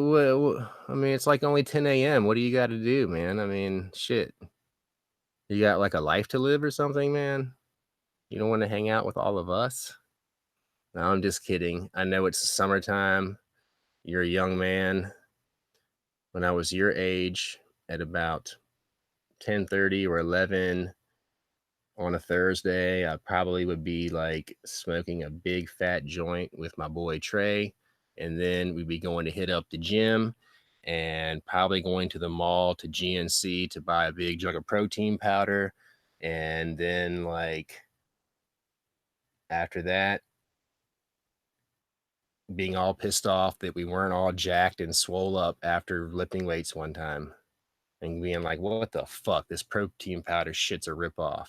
I mean, it's like only 10 a.m. What do you got to do, man? I mean, shit. You got like a life to live or something, man? You don't want to hang out with all of us? No, I'm just kidding. I know it's summertime. You're a young man. When I was your age, at about 10:30 or 11 on a Thursday, I probably would be like smoking a big fat joint with my boy Trey. And then we'd be going to hit up the gym and probably going to the mall to GNC to buy a big jug of protein powder. And then, like, after that, being all pissed off that we weren't all jacked and swole up after lifting weights one time and being like, what the fuck? This protein powder shit's a ripoff.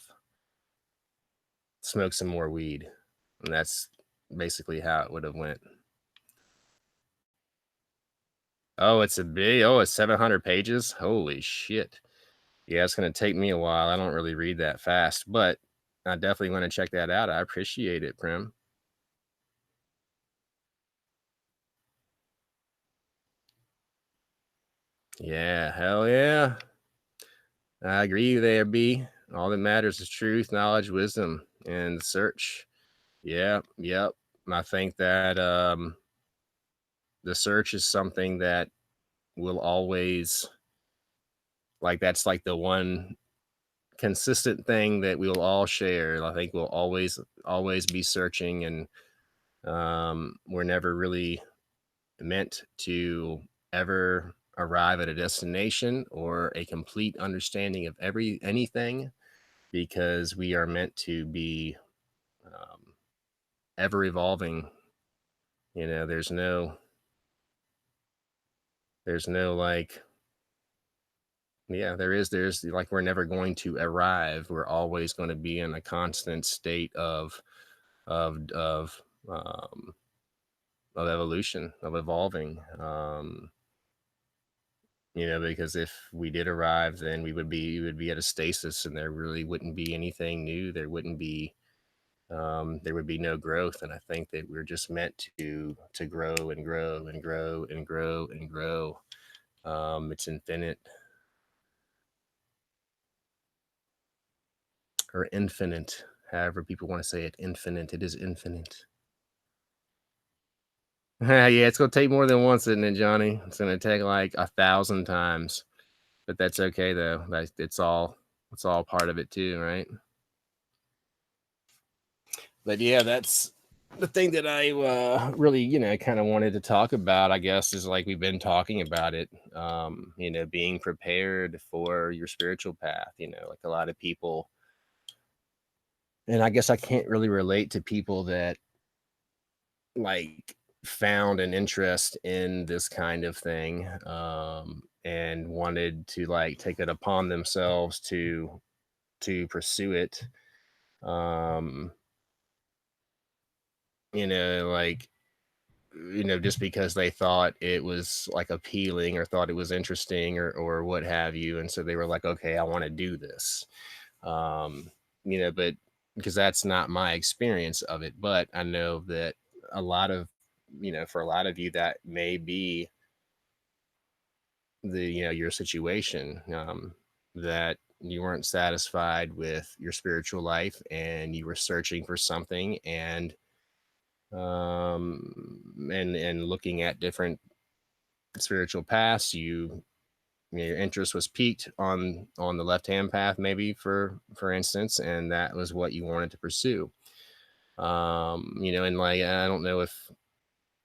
Smoke some more weed. And that's basically how it would have went. It's 700 pages. Holy shit. Yeah, it's going to take me a while. I don't really read that fast, but I definitely want to check that out. I appreciate it, Prim. Yeah, hell yeah. I agree there, B. All that matters is truth, knowledge, wisdom, and search. Yeah, yep. I think that the search is something that will always like that's like the one consistent thing that we'll all share. I think we'll always be searching, and we're never really meant to ever arrive at a destination or a complete understanding of anything because we are meant to be ever evolving. There's no There's no like, yeah, there's like, we're never going to arrive. We're always going to be in a constant state of of um of evolution, of evolving. Because if we did arrive, then we would be at a stasis, and there really wouldn't be anything new. There would be no growth. And I think that we're just meant to grow and grow and grow and grow and grow. It's infinite, or infinite, however people want to say it. Infinite. It is infinite. Yeah, it's gonna take more than once, isn't it, Johnny? It's gonna take like 1,000 times, but that's okay though. It's all part of it too, right? But yeah, that's the thing that I really, kind of wanted to talk about. I guess is like we've been talking about it. Being prepared for your spiritual path. Like a lot of people, and I guess I can't really relate to people that like found an interest in this kind of thing, and wanted to like take it upon themselves to pursue it. um like, just because they thought it was like appealing, or thought it was interesting, or what have you, and so they were like, okay, I want to do this. um but because that's not my experience of it, but I know that a lot of for a lot of you, that may be your situation, that you weren't satisfied with your spiritual life, and you were searching for something, and looking at different spiritual paths. Your interest was peaked on the left hand path, maybe, for instance, and that was what you wanted to pursue. And like, I don't know if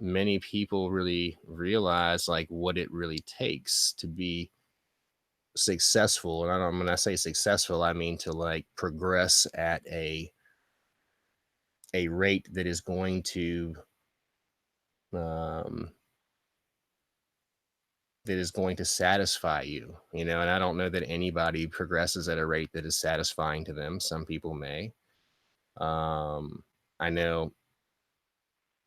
many people really realize like what it really takes to be successful. And I don't, when I say successful, I mean to like progress at a rate that is going to um satisfy you. And I don't know that anybody progresses at a rate that is satisfying to them. Some people may. I know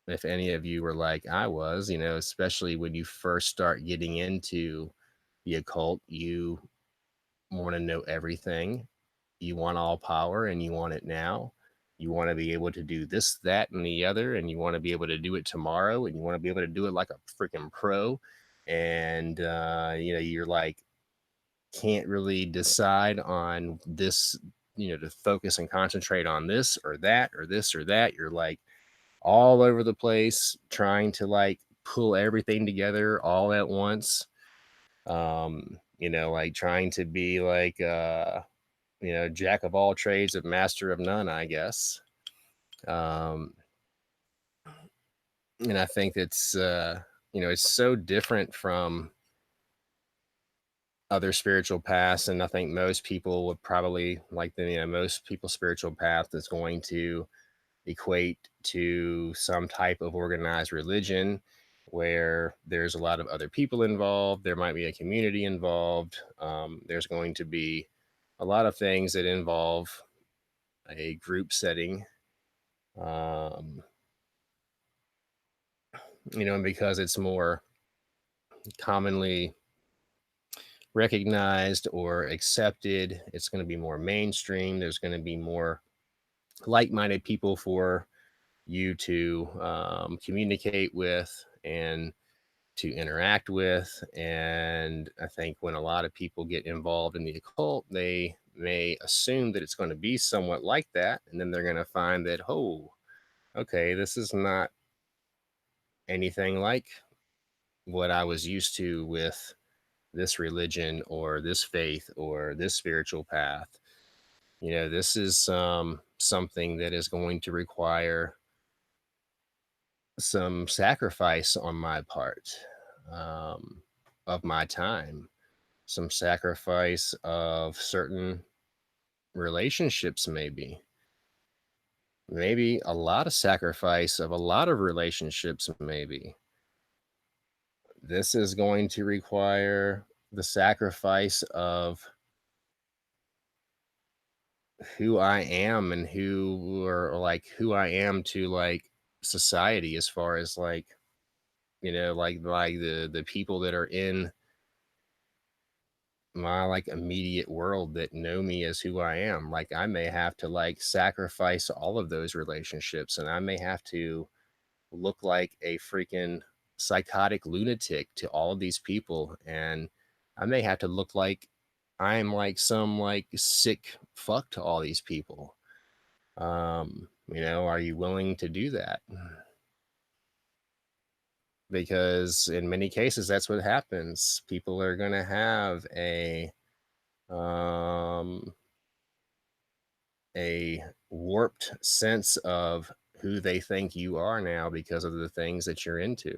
if any of you were like I was, especially when you first start getting into the occult, you want to know everything. You want all power, and you want it now. You want to be able to do this, that, and the other, and you want to be able to do it tomorrow, and you want to be able to do it like a freaking pro. And you're like, can't really decide on this, to focus and concentrate on this or that or this or that. You're like all over the place, trying to like pull everything together all at once. Like trying to be like jack of all trades of master of none, I guess. um and I think it's so different from other spiritual paths. And I think most people would probably like most people's spiritual path is going to equate to some type of organized religion, where there's a lot of other people involved. There might be a community involved. There's going to be a lot of things that involve a group setting. um, and because it's more commonly recognized or accepted, it's going to be more mainstream. There's going to be more like-minded people for you to communicate with and to interact with. And I think when a lot of people get involved in the occult, they may assume that it's going to be somewhat like that, and then they're going to find that, oh, okay, this is not anything like what I was used to with this religion or this faith or this spiritual path. This is something that is going to require some sacrifice on my part, um, of my time, some sacrifice of certain relationships, maybe a lot of sacrifice of a lot of relationships, maybe. this is going to require the sacrifice of who I am and or like who I am to like society as far as like, like the people that are in my like immediate world that know me as who I am. Like I may have to like sacrifice all of those relationships, and I may have to look like a freaking psychotic lunatic to all of these people, and I may have to look like I'm like some like sick fuck to all these people. Are you willing to do that? Because in many cases that's what happens. People are going to have um a warped sense of who they think you are now because of the things that you're into.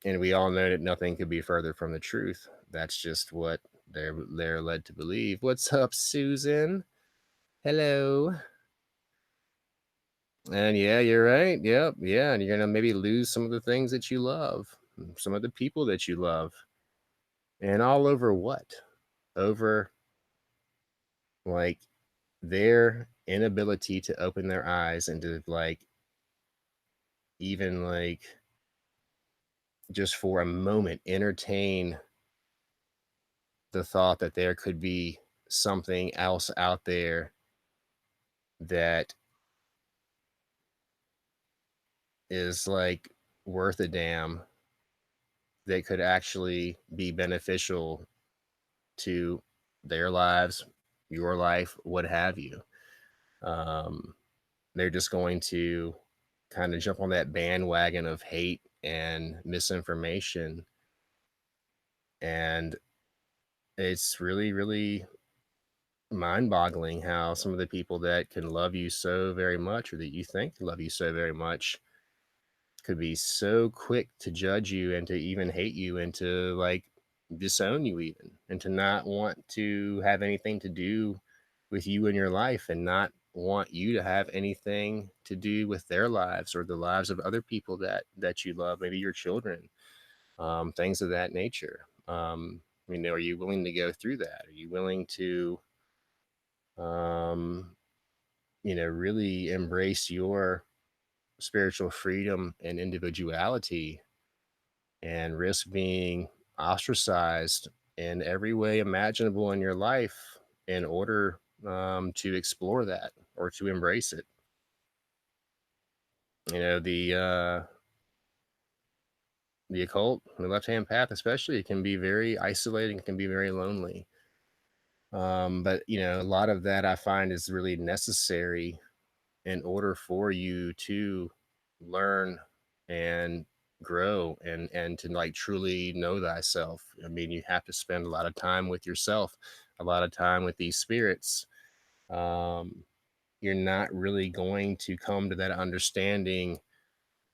And we all know that nothing could be further from the truth. That's just what they're led to believe. What's up, Susan? Hello. And yeah, you're right. Yep. Yeah. And you're going to maybe lose some of the things that you love, some of the people that you love. And all over what? Over like their inability to open their eyes and to like even like just for a moment entertain the thought that there could be something else out there that is like worth a damn, that could actually be beneficial to their lives, your life, what have you. Um, they're just going to kind of jump on that bandwagon of hate and misinformation. And it's really, really mind boggling how some of the people that can love you so very much, or that you think love you so very much, could be so quick to judge you and to even hate you and to like disown you, even, and to not want to have anything to do with you in your life, and not want you to have anything to do with their lives or the lives of other people that you love, maybe your children, things of that nature. Are you willing to go through that? Are you willing to um, really embrace your spiritual freedom and individuality and risk being ostracized in every way imaginable in your life in order to explore that or to embrace it? The occult, the left hand path, especially, it can be very isolating, it can be very lonely. But a lot of that I find is really necessary in order for you to learn and grow and to like truly know thyself. I mean, you have to spend a lot of time with yourself, a lot of time with these spirits. um, you're not really going to come to that understanding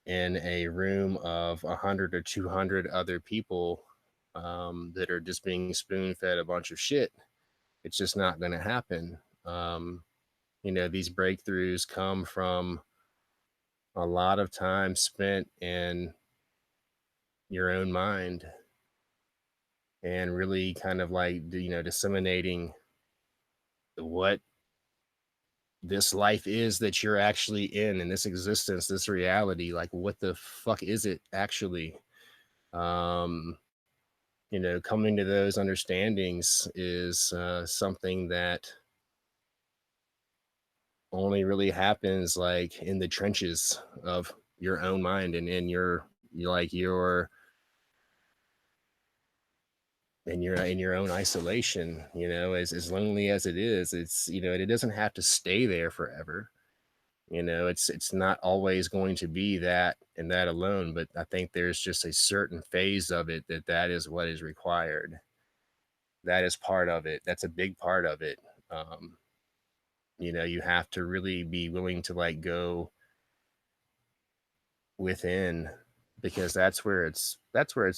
in a room of 100 or 200 other people that are just being spoon fed a bunch of shit. It's just not going to happen. These breakthroughs come from a lot of time spent in your own mind and really kind of like disseminating what this life is that you're actually in this existence, this reality. Like, what the fuck is it actually? um Coming to those understandings is something that only really happens like in the trenches of your own mind, and in your in your own isolation. As lonely as it is, it doesn't have to stay there forever. It's not always going to be that and that alone, but I think there's just a certain phase of it that is what is required. That is part of it. That's a big part of it. um you have to really be willing to like go within, because that's where it's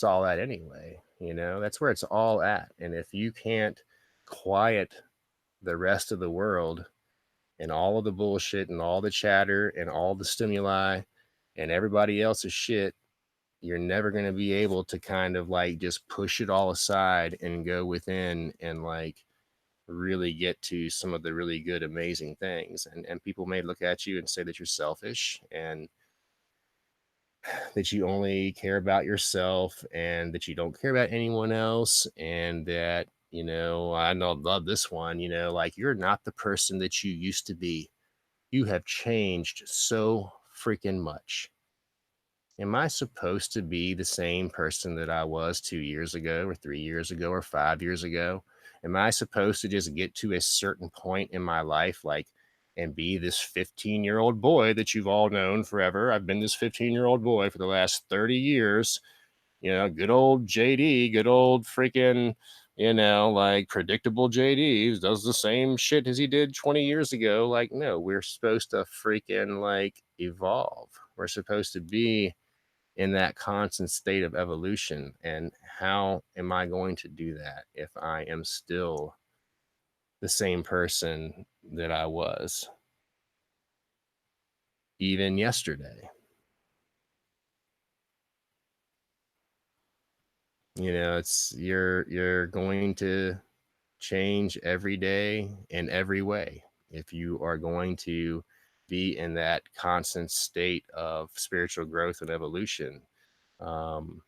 all at anyway. That's where it's all at. And if you can't quiet the rest of the world and all of the bullshit and all the chatter and all the stimuli and everybody else's shit, you're never going to be able to kind of like just push it all aside and go within and like really get to some of the really good, amazing things. And people may look at you and say that you're selfish and that you only care about yourself and that you don't care about anyone else. And that, I know, love this one, like you're not the person that you used to be. You have changed so freaking much. Am I supposed to be the same person that I was 2 years ago or 3 years ago or 5 years ago? Am I supposed to just get to a certain point in my life, like, and be this 15-year-old boy that you've all known forever? I've been this 15-year-old boy for the last 30 years. Good old JD, good old freaking, like predictable JD does the same shit as he did 20 years ago. Like, no, we're supposed to freaking like evolve. We're supposed to be in that constant state of evolution. And how am I going to do that if I am still the same person that I was even yesterday? It's you're going to change every day in every way if you are going to be in that constant state of spiritual growth and evolution. um,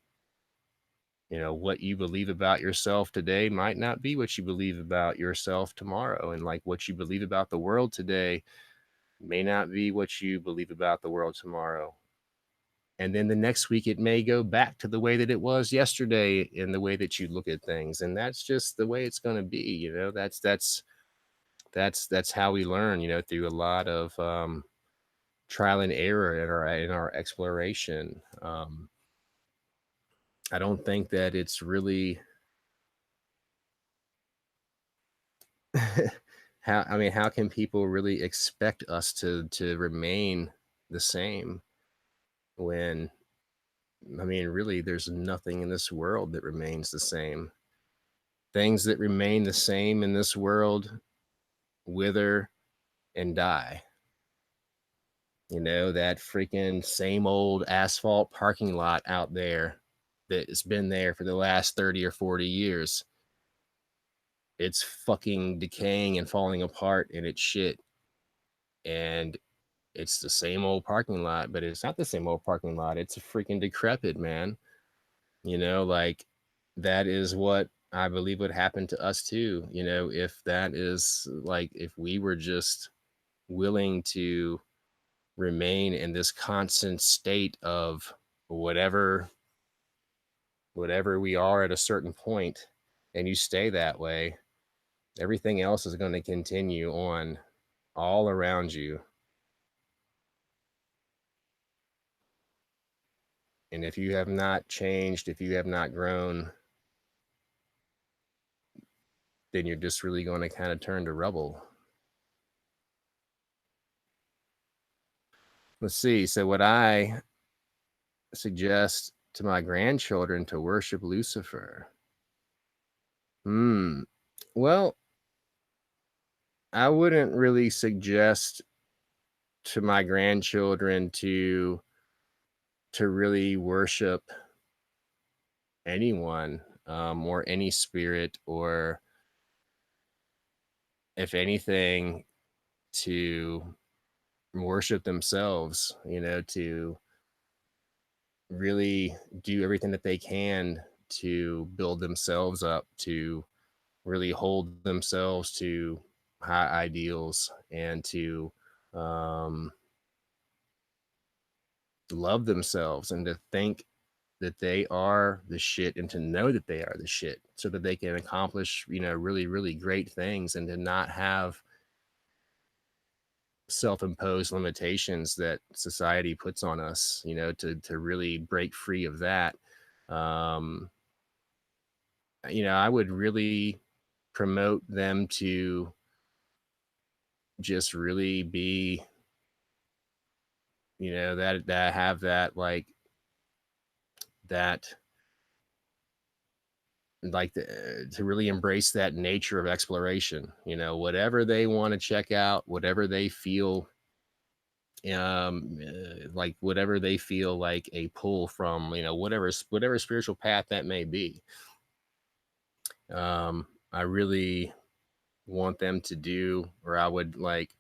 what you believe about yourself today might not be what you believe about yourself tomorrow. And like what you believe about the world today may not be what you believe about the world tomorrow. And then the next week, it may go back to the way that it was yesterday in the way that you look at things. And that's just the way it's going to be. That's how we learn, through a lot of trial and error in our exploration. I don't think that it's really how can people really expect us to remain the same when really there's nothing in this world that remains the same. Things that remain the same in this world wither and die. That freaking same old asphalt parking lot out there that's been there for the last 30 or 40 years. It's fucking decaying and falling apart and it's shit. And it's the same old parking lot, but it's not the same old parking lot. It's a freaking decrepit, man. Like that is what I believe would happen to us too. If that is like, if we were just willing to remain in this constant state of whatever, whatever we are at a certain point, and you stay that way, everything else is going to continue on all around you. And if you have not changed, if you have not grown, then you're just really going to kind of turn to rubble. Let's see. So, would I suggest to my grandchildren to worship Lucifer? Well, I wouldn't really suggest to my grandchildren to really worship anyone, or any spirit, or if anything, to worship themselves, to really do everything that they can to build themselves up, to really hold themselves to high ideals, and to um, love themselves, and to think that they are the shit, and to know that they are the shit, so that they can accomplish, really, really great things, and to not have self-imposed limitations that society puts on us, to really break free of that. um I would really promote them to just really be, that have that, that to really embrace that nature of exploration, whatever they want to check out, whatever they feel like whatever they feel like a pull from, whatever spiritual path that may be. I really want them to do, or I would like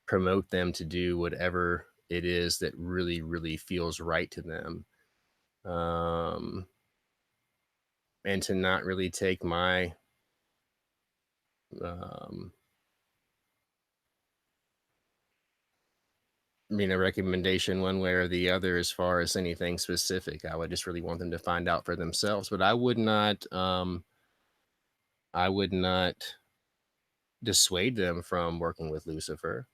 promote them to do whatever it is that really, really feels right to them. Um, and to not really take my, um, recommendation one way or the other as far as anything specific. I would just really want them to find out for themselves. But I would not dissuade them from working with Lucifer.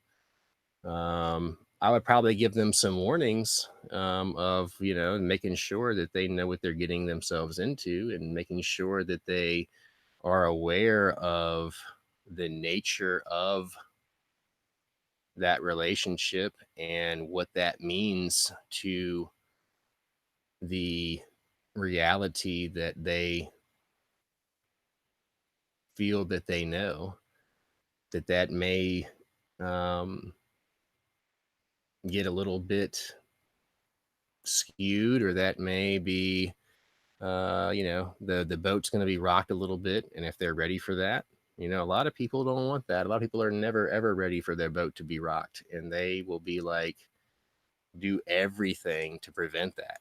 I would probably give them some warnings, of, making sure that they know what they're getting themselves into, and making sure that they are aware of the nature of that relationship and what that means to the reality that they feel that they know, that may, um, get a little bit skewed, or that may be, the boat's going to be rocked a little bit. And if they're ready for that, a lot of people don't want that. A lot of people are never ever ready for their boat to be rocked, and they will be like, do everything to prevent that.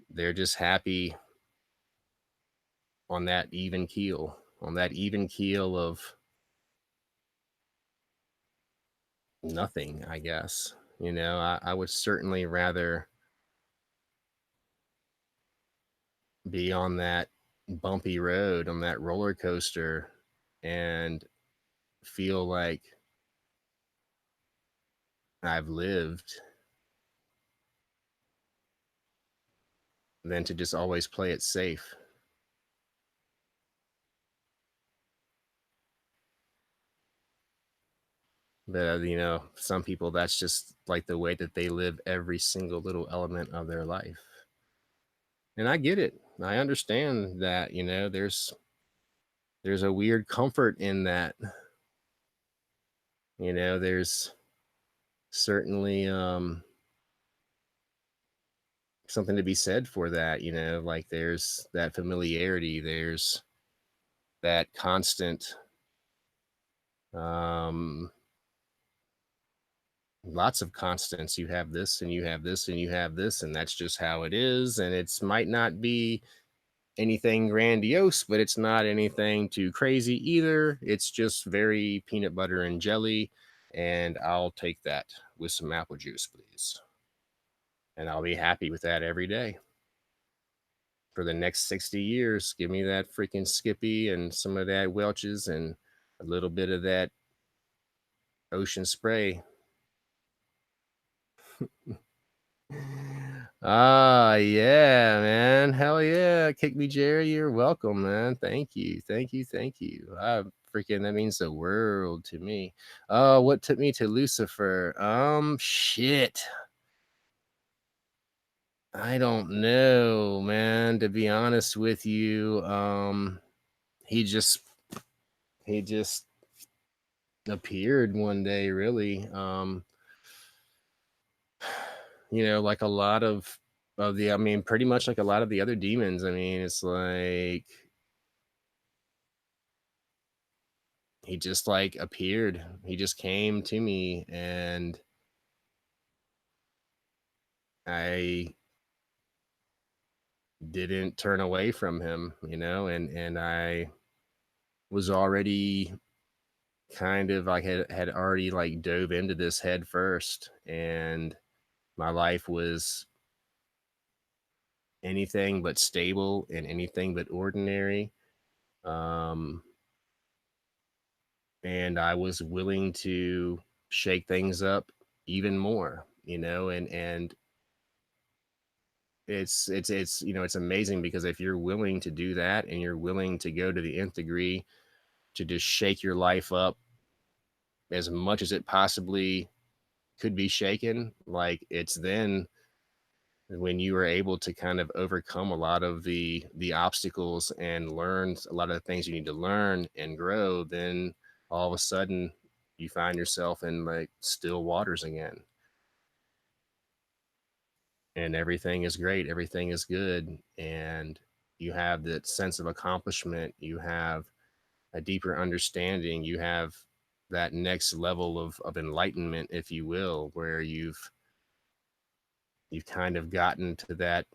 They're just happy on that even keel, of nothing, I guess. I would certainly rather be on that bumpy road, on that roller coaster, and feel like I've lived, than to just always play it safe. But, some people, that's just like the way that they live every single little element of their life. And I get it. I understand that, there's a weird comfort in that. There's certainly, something to be said for that, like there's that familiarity, there's that constant, um lots of constants. You have this, and you have this, and you have this, and that's just how it is. And it's might not be anything grandiose, but it's not anything too crazy either. It's just very peanut butter and jelly. And I'll take that with some apple juice, please. And I'll be happy with that every day for the next 60 years. Give me that freaking Skippy and some of that Welch's and a little bit of that Ocean Spray. Ah, yeah, man. Hell yeah. Kick me, Jerry. You're welcome, man. Thank you. Thank you. Thank you. That means the world to me. Oh, what took me to Lucifer? Shit. I don't know, man. To be honest with you, he just he just appeared one day, really. Like a lot of the, pretty much like a lot of the other demons. It's like he just like appeared. He just came to me, and I didn't turn away from him, and I was already kind of like had already like dove into this head first, and my life was anything but stable and anything but ordinary. Um and I was willing to shake things up even more, and it's amazing, because if you're willing to do that, and you're willing to go to the nth degree to just shake your life up as much as it possibly could be shaken, like it's then when you are able to kind of overcome a lot of the obstacles and learn a lot of the things you need to learn and grow, then all of a sudden you find yourself in like still waters again, and everything is great, everything is good, and you have that sense of accomplishment, you have a deeper understanding, you have that next level of enlightenment, if you will, where you've kind of gotten to that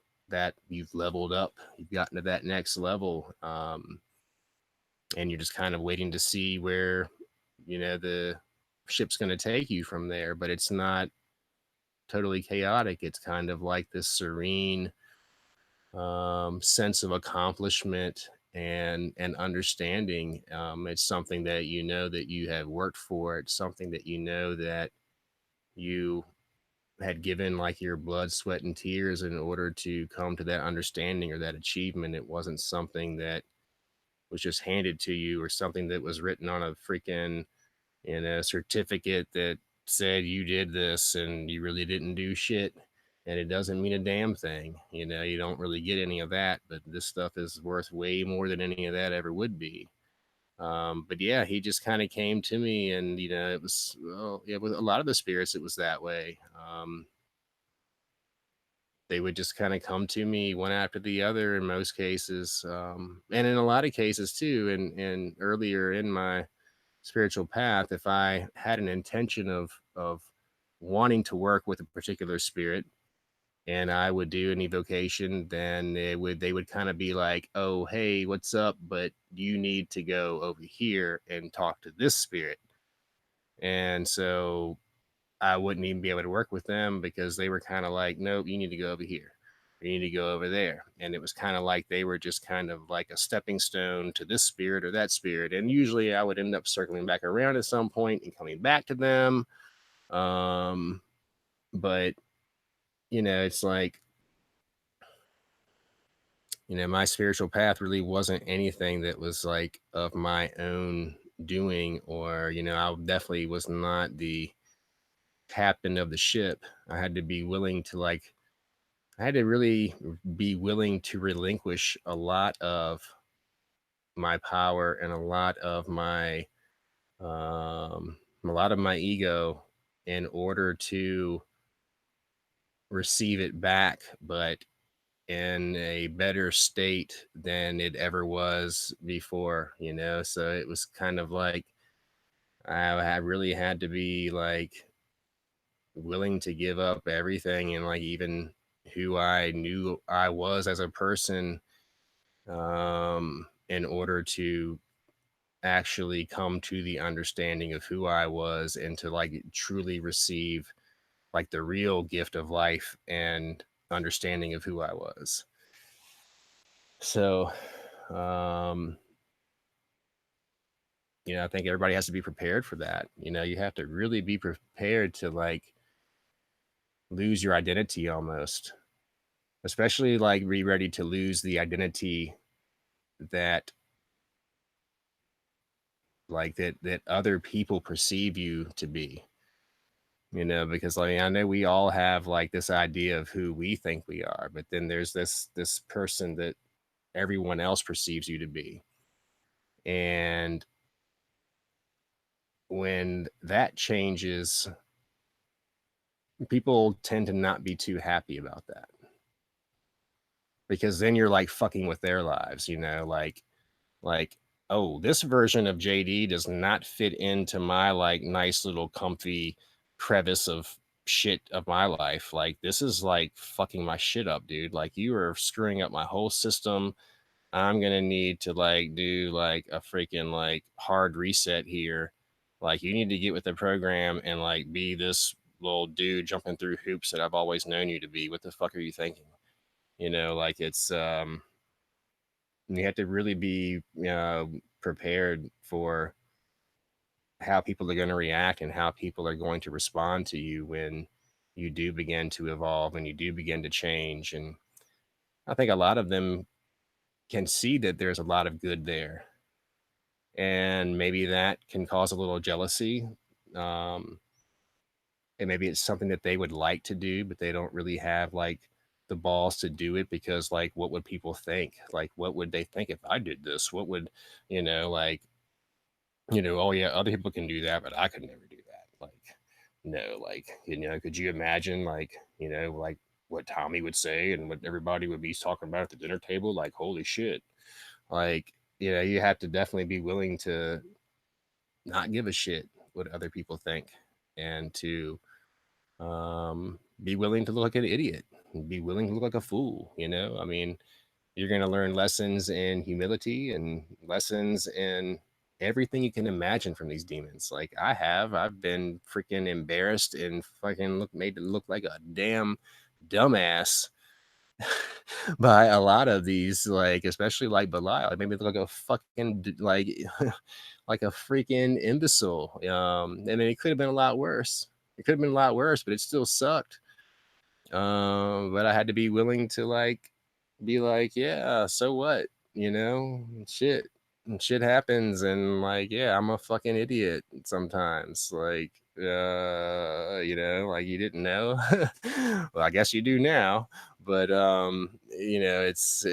you've leveled up, you've gotten to that next level, and you're just kind of waiting to see where the ship's going to take you from there. But it's not totally chaotic. It's kind of like this serene sense of accomplishment and understanding. It's something that you know that you have worked for. It's something that you know that you had given like your blood, sweat, and tears in order to come to that understanding or that achievement. It wasn't something that was just handed to you or something that was written on a freaking certificate that said you did this and you really didn't do shit, and it doesn't mean a damn thing. You don't really get any of that, but this stuff is worth way more than any of that ever would be. But yeah, he just kind of came to me, and it was, well, yeah, with a lot of the spirits it was that way. They would just kind of come to me one after the other in most cases, and in a lot of cases too, and earlier in my spiritual path, if I had an intention of wanting to work with a particular spirit and I would do an evocation, then they would kind of be like, "Oh, hey, what's up? But you need to go over here and talk to this spirit." And so I wouldn't even be able to work with them because they were kind of like, "Nope, you need to go over here. You need to go over there." And it was kind of like they were just kind of like a stepping stone to this spirit or that spirit. And usually I would end up circling back around at some point and coming back to them. Um, but it's like, my spiritual path really wasn't anything that was like of my own doing, or, I definitely was not the captain of the ship. I had to be willing to like I had to really be willing to relinquish my power and a lot of my ego in order to receive it back, but in a better state than it ever was before. So it was kind of like I really had to be like willing to give up everything, and like even who I knew I was as a person, in order to actually come to the understanding of who I was and to like truly receive like the real gift of life and understanding of who I was. So, um, I think everybody has to be prepared for that. You have to really be prepared to like lose your identity almost, especially like be ready to lose the identity that that other people perceive you to be. Because like I know we all have like this idea of who we think we are, but then there's this person that everyone else perceives you to be. And when that changes, people tend to not be too happy about that, because then you're like fucking with their lives, like, oh, this version of JD does not fit into my like nice little comfy crevice of shit of my life. Like, this is like fucking my shit up, dude. Like, you are screwing up my whole system. I'm gonna need to like do like a freaking like hard reset here. Like, you need to get with the program and like be this little dude jumping through hoops that I've always known you to be. What the fuck are you thinking? Like it's you have to really be prepared for how people are going to react and how people are going to respond to you when you do begin to evolve and you do begin to change. And I think a lot of them can see that there's a lot of good there, and maybe that can cause a little jealousy. um, and maybe it's something that they would like to do, but they don't really have like the balls to do it, because like, what would people think? Like, what would they think if I did this? What would, like, Oh yeah, other people can do that, but I could never do that. Like, no, like, could you imagine, like, like what Tommy would say and what everybody would be talking about at the dinner table? Like, holy shit. Like, you have to definitely be willing to not give a shit what other people think, and to be willing to look like an idiot, be willing to look like a fool. I mean, you're going to learn lessons in humility and lessons in everything you can imagine from these demons. Like I've been freaking embarrassed and fucking made to look like a damn dumbass by a lot of these, like, especially like Belial. It made me look like a fucking like like a freaking imbecile. I mean, it could have been a lot worse. It could have been a lot worse, but it still sucked. But I had to be willing to like be like, yeah, so what? Shit. Shit happens, and like, yeah, I'm a fucking idiot sometimes. Like, like you didn't know. Well, I guess you do now. But it's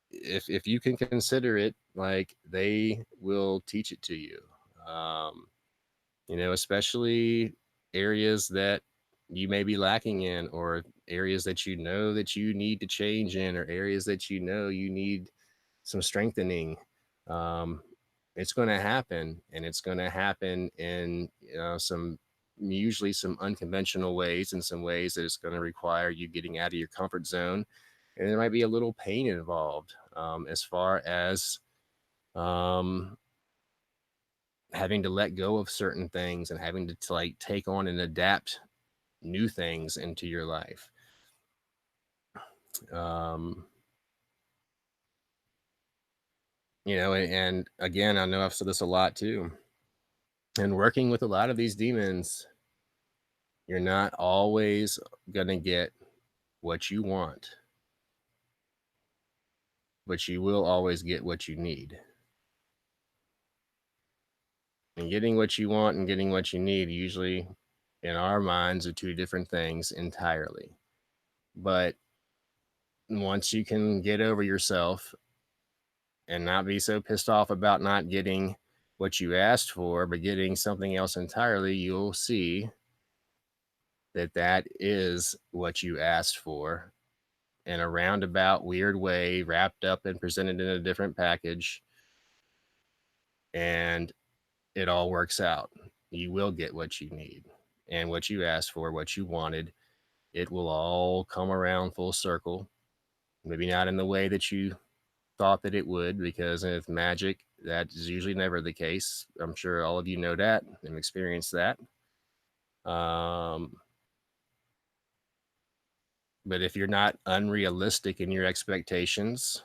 if you can consider it, like they will teach it to you. Um, especially areas that you may be lacking in, or areas that that you need to change in, or areas that you need some strengthening. Um, it's going to happen, and it's going to happen in some usually some unconventional ways, and some ways that it's going to require you getting out of your comfort zone, and there might be a little pain involved, as far as um, having to let go of certain things and having to like take on and adapt new things into your life. Um, and again, I know I've said this a lot too. And working with a lot of these demons, you're not always going to get what you want, but you will always get what you need. And getting what you want and getting what you need usually in our minds are two different things entirely. But once you can get over yourself and not be so pissed off about not getting what you asked for, but getting something else entirely, you'll see that that is what you asked for in a roundabout, weird way, wrapped up and presented in a different package, and it all works out. You will get what you need and what you asked for, what you wanted. It will all come around full circle. Maybe not in the way that you thought that it would, because with magic, that is usually never the case. I'm sure all of you know that and experienced that. Um, but if you're not unrealistic in your expectations,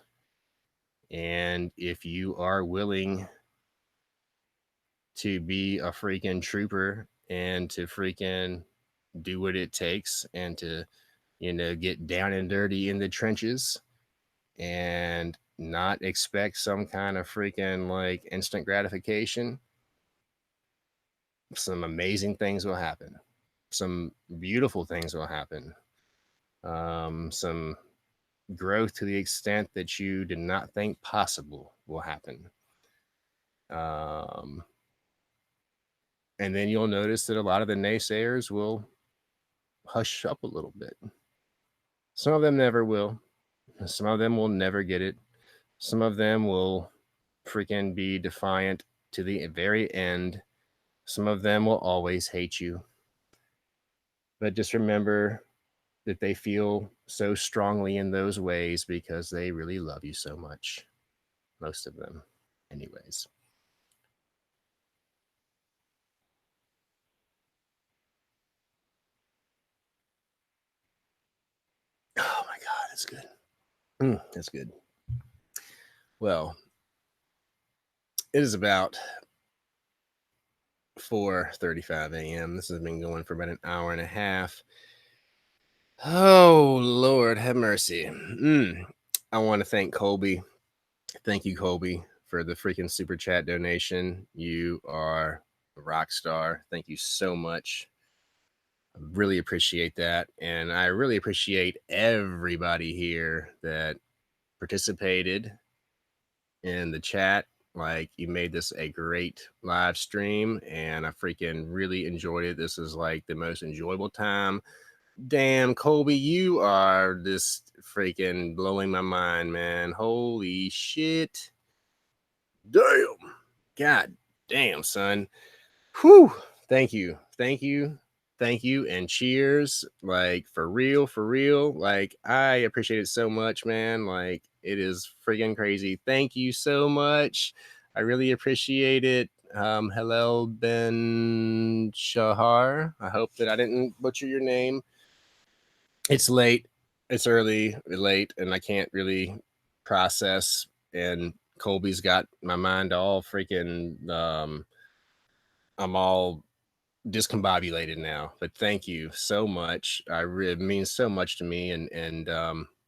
and if you are willing to be a freaking trooper and to freaking do what it takes, and to, get down and dirty in the trenches, and not expect some kind of freaking like instant gratification, some amazing things will happen. Some beautiful things will happen. Some growth to the extent that you did not think possible will happen. Um, and then you'll notice that a lot of the naysayers will hush up a little bit. Some of them never will. Some of them will never get it. Some of them will freaking be defiant to the very end. Some of them will always hate you. But just remember that they feel so strongly in those ways because they really love you so much. Most of them, anyways. Oh my God, that's good. That's good. Well, it is about 4:35 a.m. This has been going for about an hour and a half. Oh Lord, have mercy. I want to thank Colby. Thank you, Colby, for the freaking super chat donation. You are a rock star. Thank you so much. I really appreciate that. And I really appreciate everybody here that participated in the chat. Like, you made this a great live stream, and I freaking really enjoyed it. This is like the most enjoyable time. Damn, Colby, you are just freaking blowing my mind, man. Holy shit. Damn. God damn, son. Whew. Thank you. Thank you. Thank you. And cheers. Like, for real, for real. Like, I appreciate it so much, man. Like, it is freaking crazy. Thank you so much. I really appreciate it. Hello, Ben Shahar. I hope that I didn't butcher your name. It's late. It's early, late, and I can't really process. And Colby's got my mind all freaking I'm all discombobulated now. But thank you so much. It means so much to me, and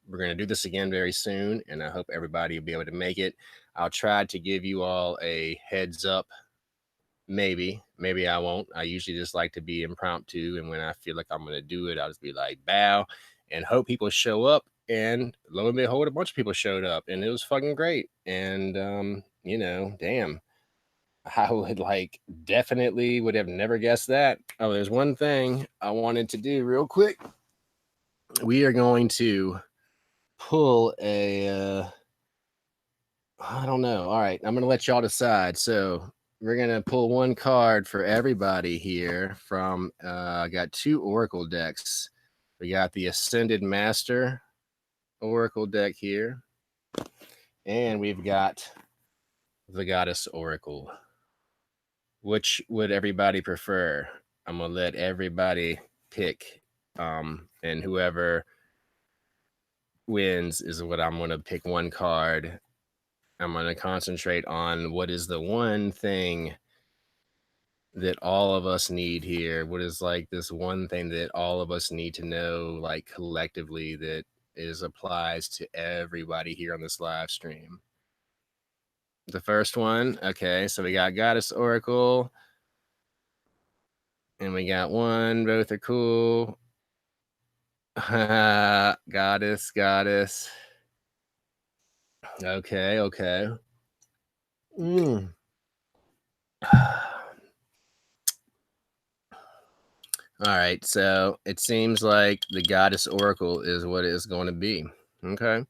we're gonna do this again very soon, and I hope everybody will be able to make it. I'll try to give you all a heads up. Maybe I won't. I usually just like to be impromptu, and when I feel like I'm gonna do it, I'll just be like bow and hope people show up. And lo and behold, a bunch of people showed up, and it was fucking great. And damn, I would like definitely would have never guessed that. Oh, there's one thing I wanted to do real quick. We are going to pull a I don't know. All right, I'm gonna let y'all decide. So we're gonna pull one card for everybody here from I got 2 Oracle decks. We got the Ascended Master Oracle deck here, and we've got the Goddess Oracle. Which would everybody prefer? I'm gonna let everybody pick, and whoever wins is what I'm gonna pick one card. I'm gonna concentrate on what is the one thing that all of us need here. What is like this one thing that all of us need to know, like collectively, that applies to everybody here on this live stream. The first one, okay, so we got Goddess Oracle, and we got one. Both are cool. Goddess. Okay. All right, so it seems like the Goddess Oracle is what it is going to be. Okay.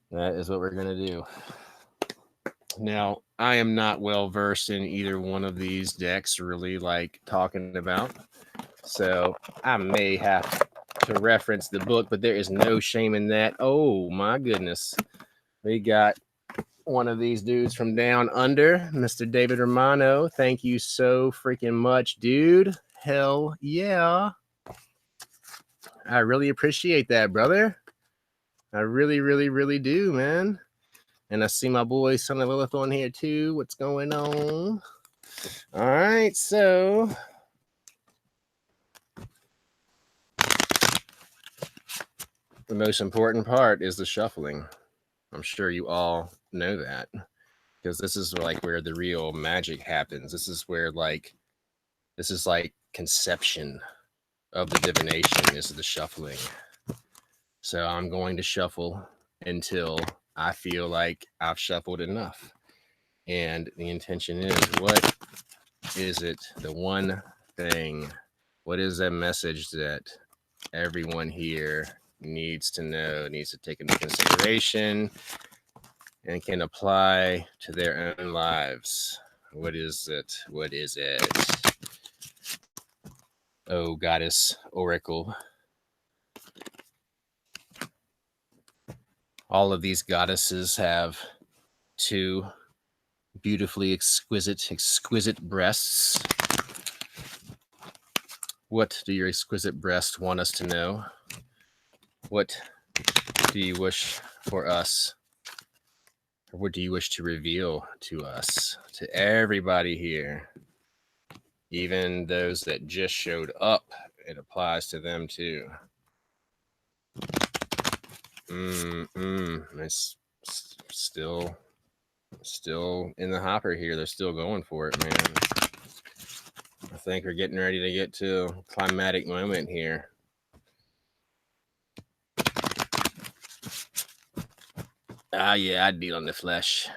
That is what we're going to do. Now, I am not well versed in either one of these decks, really, like talking about. So I may have to reference the book, but there is no shame in that. Oh, my goodness. We got one of these dudes from down under, Mr. David Romano. Thank you so freaking much, dude. Hell yeah. I really appreciate that, brother. I really, really, really do, man. And I see my boy Son of Lilith on here too. What's going on? All right, so the most important part is the shuffling. I'm sure you all know that, because this is like where the real magic happens. This is like conception of the divination is the shuffling. So I'm going to shuffle until I feel like I've shuffled enough. And the intention is, what is it? The one thing, what is that message that everyone here needs to know, needs to take into consideration, and can apply to their own lives? What is it? What is it? Oh, Goddess Oracle. All of these goddesses have 2 beautifully exquisite breasts. What do your exquisite breasts want us to know? What do you wish for us? Or what do you wish to reveal to us, to everybody here? Even those that just showed up, it applies to them too. It's still in the hopper here. They're still going for it, man. I think we're getting ready to get to a climatic moment here. Yeah, I deal in the flesh.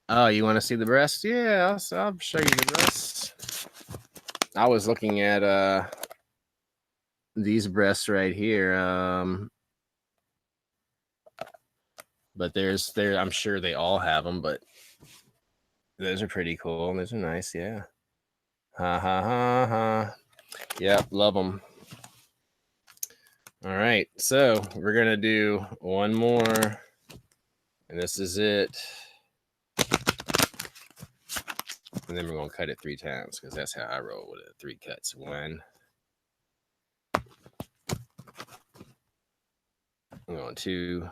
Oh, you want to see the breast? Yeah, I'll show you the breasts. I was looking at these breasts right here. But I'm sure they all have them, but those are pretty cool. Those are nice, yeah. Ha ha ha ha. Yep, love them. All right, so we're gonna do one more, and this is it. And then we're gonna cut it 3 times because that's how I roll with it. 3 cuts. 1. I'm going 2.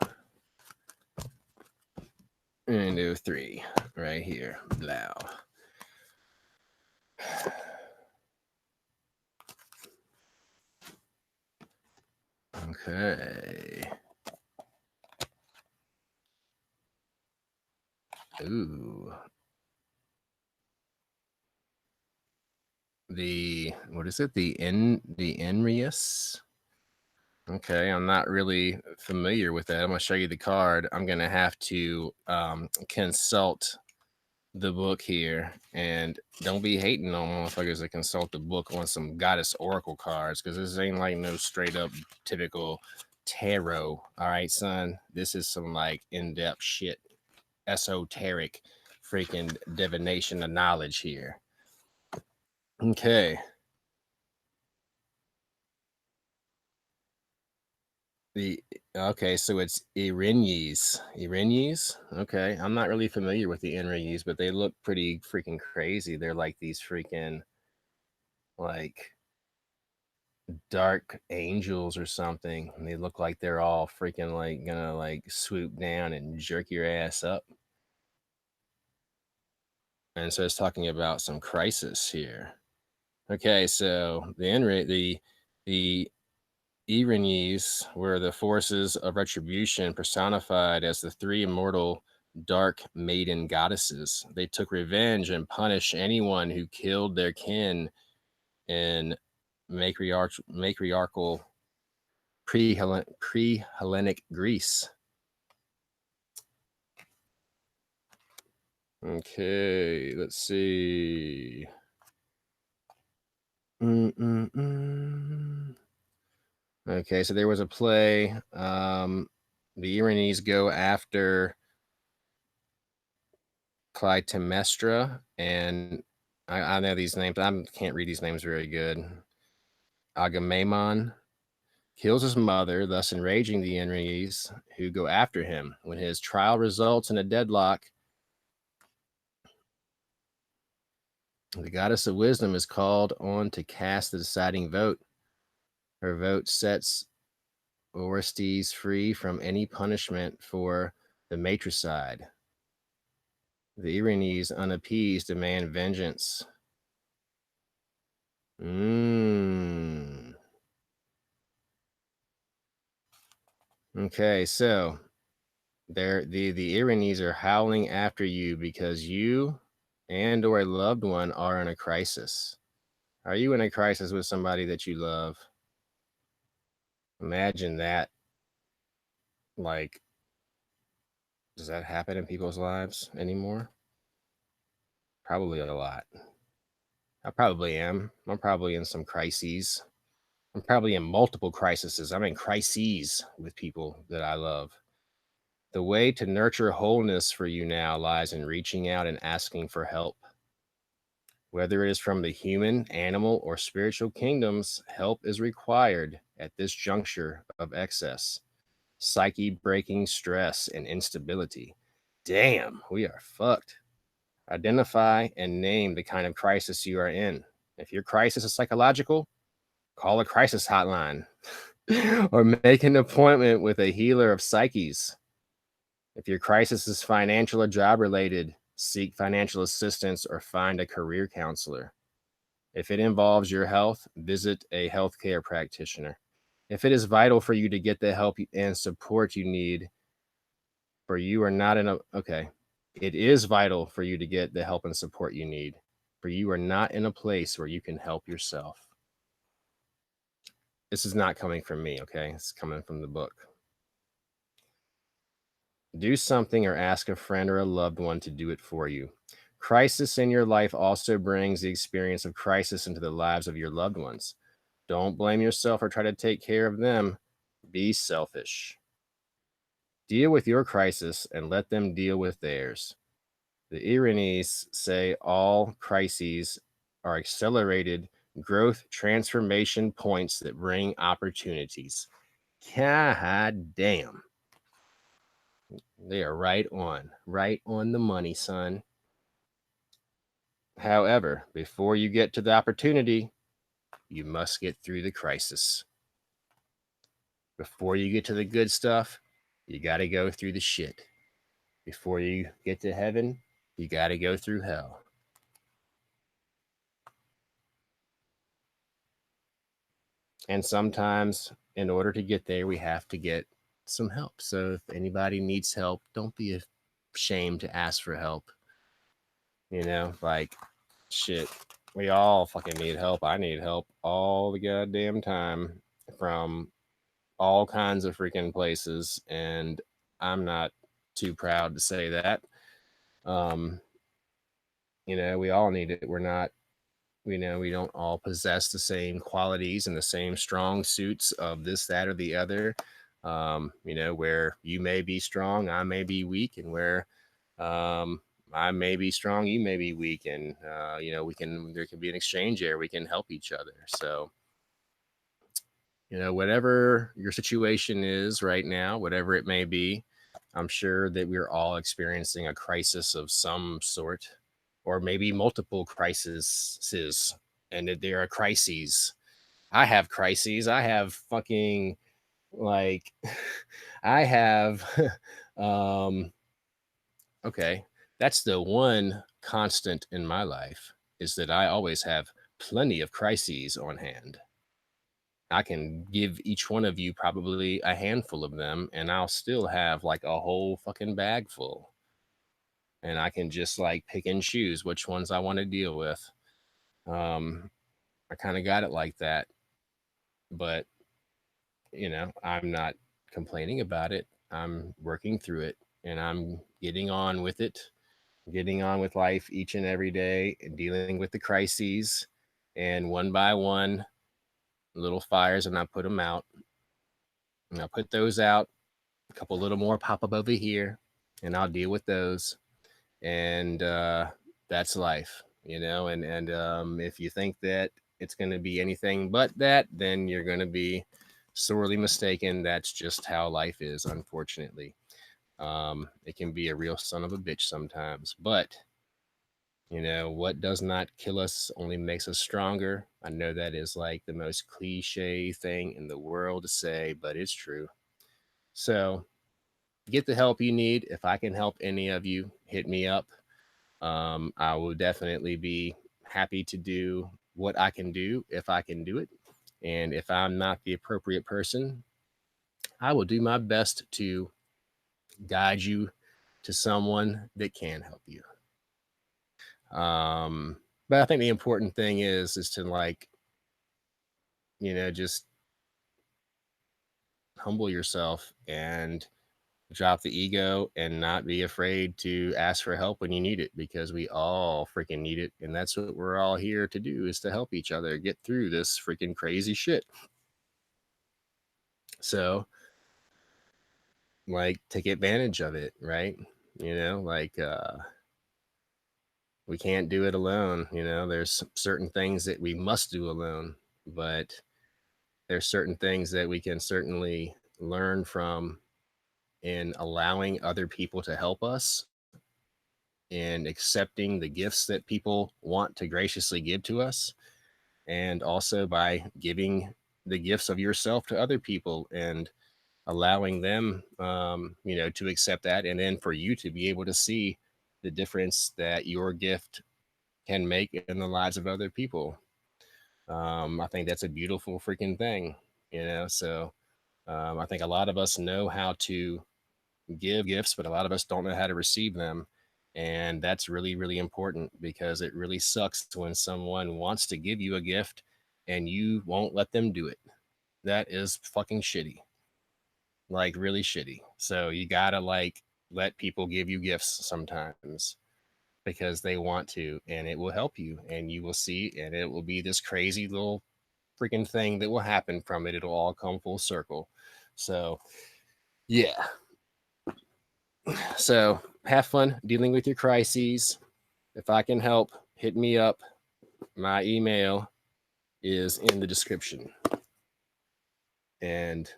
And do 3 right here. Blow. Okay. Ooh. What is it? The Enrius. Okay, I'm not really familiar with that. I'm gonna show you the card. I'm gonna have to consult the book here, and don't be hating on motherfuckers that consult the book on some goddess oracle cards, because this ain't like no straight up typical tarot. All right, son, this is some like in-depth shit, esoteric freaking divination of knowledge here. Okay. So it's Irenyes. Okay, I'm not really familiar with the Irenyes, but they look pretty freaking crazy. They're like these freaking like dark angels or something. And they look like they're all freaking like gonna like swoop down and jerk your ass up. And so it's talking about some crisis here. Okay, so the Irenyes were the forces of retribution personified as the 3 immortal dark maiden goddesses. They took revenge and punished anyone who killed their kin in matriarchal pre-Hellenic Greece. Okay, let's see. Okay, so there was a play. The Irenes go after Clytemnestra, and I know these names. I can't read these names very good. Agamemnon kills his mother, thus enraging the Enrys, who go after him. When his trial results in a deadlock, the goddess of wisdom is called on to cast the deciding vote. Her vote sets Orestes free from any punishment for the matricide. The Irenes, unappeased, demand vengeance. Okay, so the Irenes are howling after you because you and or a loved one are in a crisis. Are you in a crisis with somebody that you love? Imagine that. Like, does that happen in people's lives anymore? Probably a lot. I probably am. I'm probably in some crises. I'm probably in multiple crises. I'm in crises with people that I love. The way to nurture wholeness for you now lies in reaching out and asking for help. Whether it is from the human, animal, or spiritual kingdoms, help is required at this juncture of excess, psyche breaking stress, and instability. Damn, we are fucked. Identify and name the kind of crisis you are in. If your crisis is psychological, call a crisis hotline or make an appointment with a healer of psyches. If your crisis is financial or job related, seek financial assistance or find a career counselor. If it involves your health, visit a healthcare practitioner. If it is vital for you to get the help and support you need, for you are not in a okay. It is vital for you to get the help and support you need, for you are not in a place where you can help yourself. This is not coming from me, okay? It's coming from the book. Do something or ask a friend or a loved one to do it for you. Crisis in your life also brings the experience of crisis into the lives of your loved ones. Don't blame yourself or try to take care of them. Be selfish. Deal with your crisis and let them deal with theirs. The Irenes say all crises are accelerated growth transformation points that bring opportunities. God damn. They are right on the money, son. However, before you get to the opportunity, you must get through the crisis. Before you get to the good stuff, you got to go through the shit. Before you get to heaven, you got to go through hell. And sometimes, in order to get there, we have to get some help. So if anybody needs help, don't be ashamed to ask for help. You know, like, shit, we all fucking need help. I need help all the goddamn time from all kinds of freaking places. And I'm not too proud to say that. Um, we all need it. We're not, we don't all possess the same qualities and the same strong suits of this, that, or the other. Where you may be strong, I may be weak, and where I may be strong, you may be weak, and there can be an exchange there. We can help each other. So, whatever your situation is right now, whatever it may be, I'm sure that we're all experiencing a crisis of some sort, or maybe multiple crises, and that there are crises. I have crises. I have fucking like, I have, um, okay, that's the one constant in my life is that I always have plenty of crises on hand. I can give each one of you probably a handful of them, and I'll still have like a whole fucking bag full. And I can just like pick and choose which ones I want to deal with. Um, I kind of got it like that, but I'm not complaining about it. I'm working through it and I'm getting on with it, getting on with life each and every day and dealing with the crises. And one by one, little fires, and I put them out. And I put those out. A couple little more pop up over here, and I'll deal with those. And that's life, And if you think that it's going to be anything but that, then you're going to be sorely mistaken. That's just how life is, unfortunately. It can be a real son of a bitch sometimes, but what does not kill us only makes us stronger. I know that is like the most cliche thing in the world to say, but it's true. So get the help you need. If I can help any of you, hit me up. I will definitely be happy to do what I can do if I can do it. And if I'm not the appropriate person, I will do my best to guide you to someone that can help you. But I think the important thing is to like, just humble yourself and drop the ego and not be afraid to ask for help when you need it, because we all freaking need it. And that's what we're all here to do, is to help each other get through this freaking crazy shit. So like take advantage of it, right? We can't do it alone. There's certain things that we must do alone, but there's certain things that we can certainly learn from in allowing other people to help us and accepting the gifts that people want to graciously give to us, and also by giving the gifts of yourself to other people and allowing them to accept that, and then for you to be able to see the difference that your gift can make in the lives of other people. I think that's a beautiful freaking thing. So I think a lot of us know how to give gifts, but a lot of us don't know how to receive them. And that's really, really important, because it really sucks when someone wants to give you a gift and you won't let them do it. that is fucking shitty. Like really shitty. So you gotta like let people give you gifts sometimes because they want to, and it will help you, and you will see, and it will be this crazy little freaking thing that will happen from it. It'll all come full circle. So yeah. So have fun dealing with your crises. If I can help, hit me up. My email is in the description. And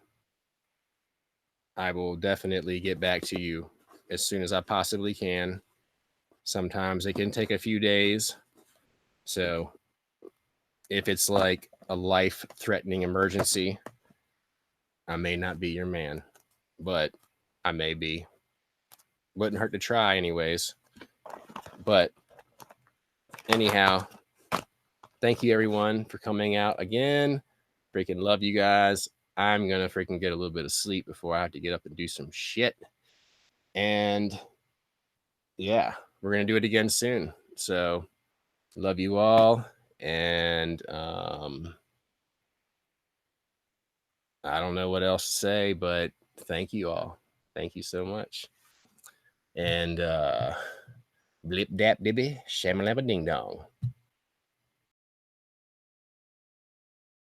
I will definitely get back to you as soon as I possibly can. Sometimes it can take a few days. So if it's like a life-threatening emergency, I may not be your man, but I may be. Wouldn't hurt to try anyways. But anyhow, thank you everyone for coming out again. Freaking love you guys. I'm going to freaking get a little bit of sleep before I have to get up and do some shit. And yeah, we're going to do it again soon. So love you all. And I don't know what else to say, but thank you all. Thank you so much. And blip dap dibby, shamalama ding dong.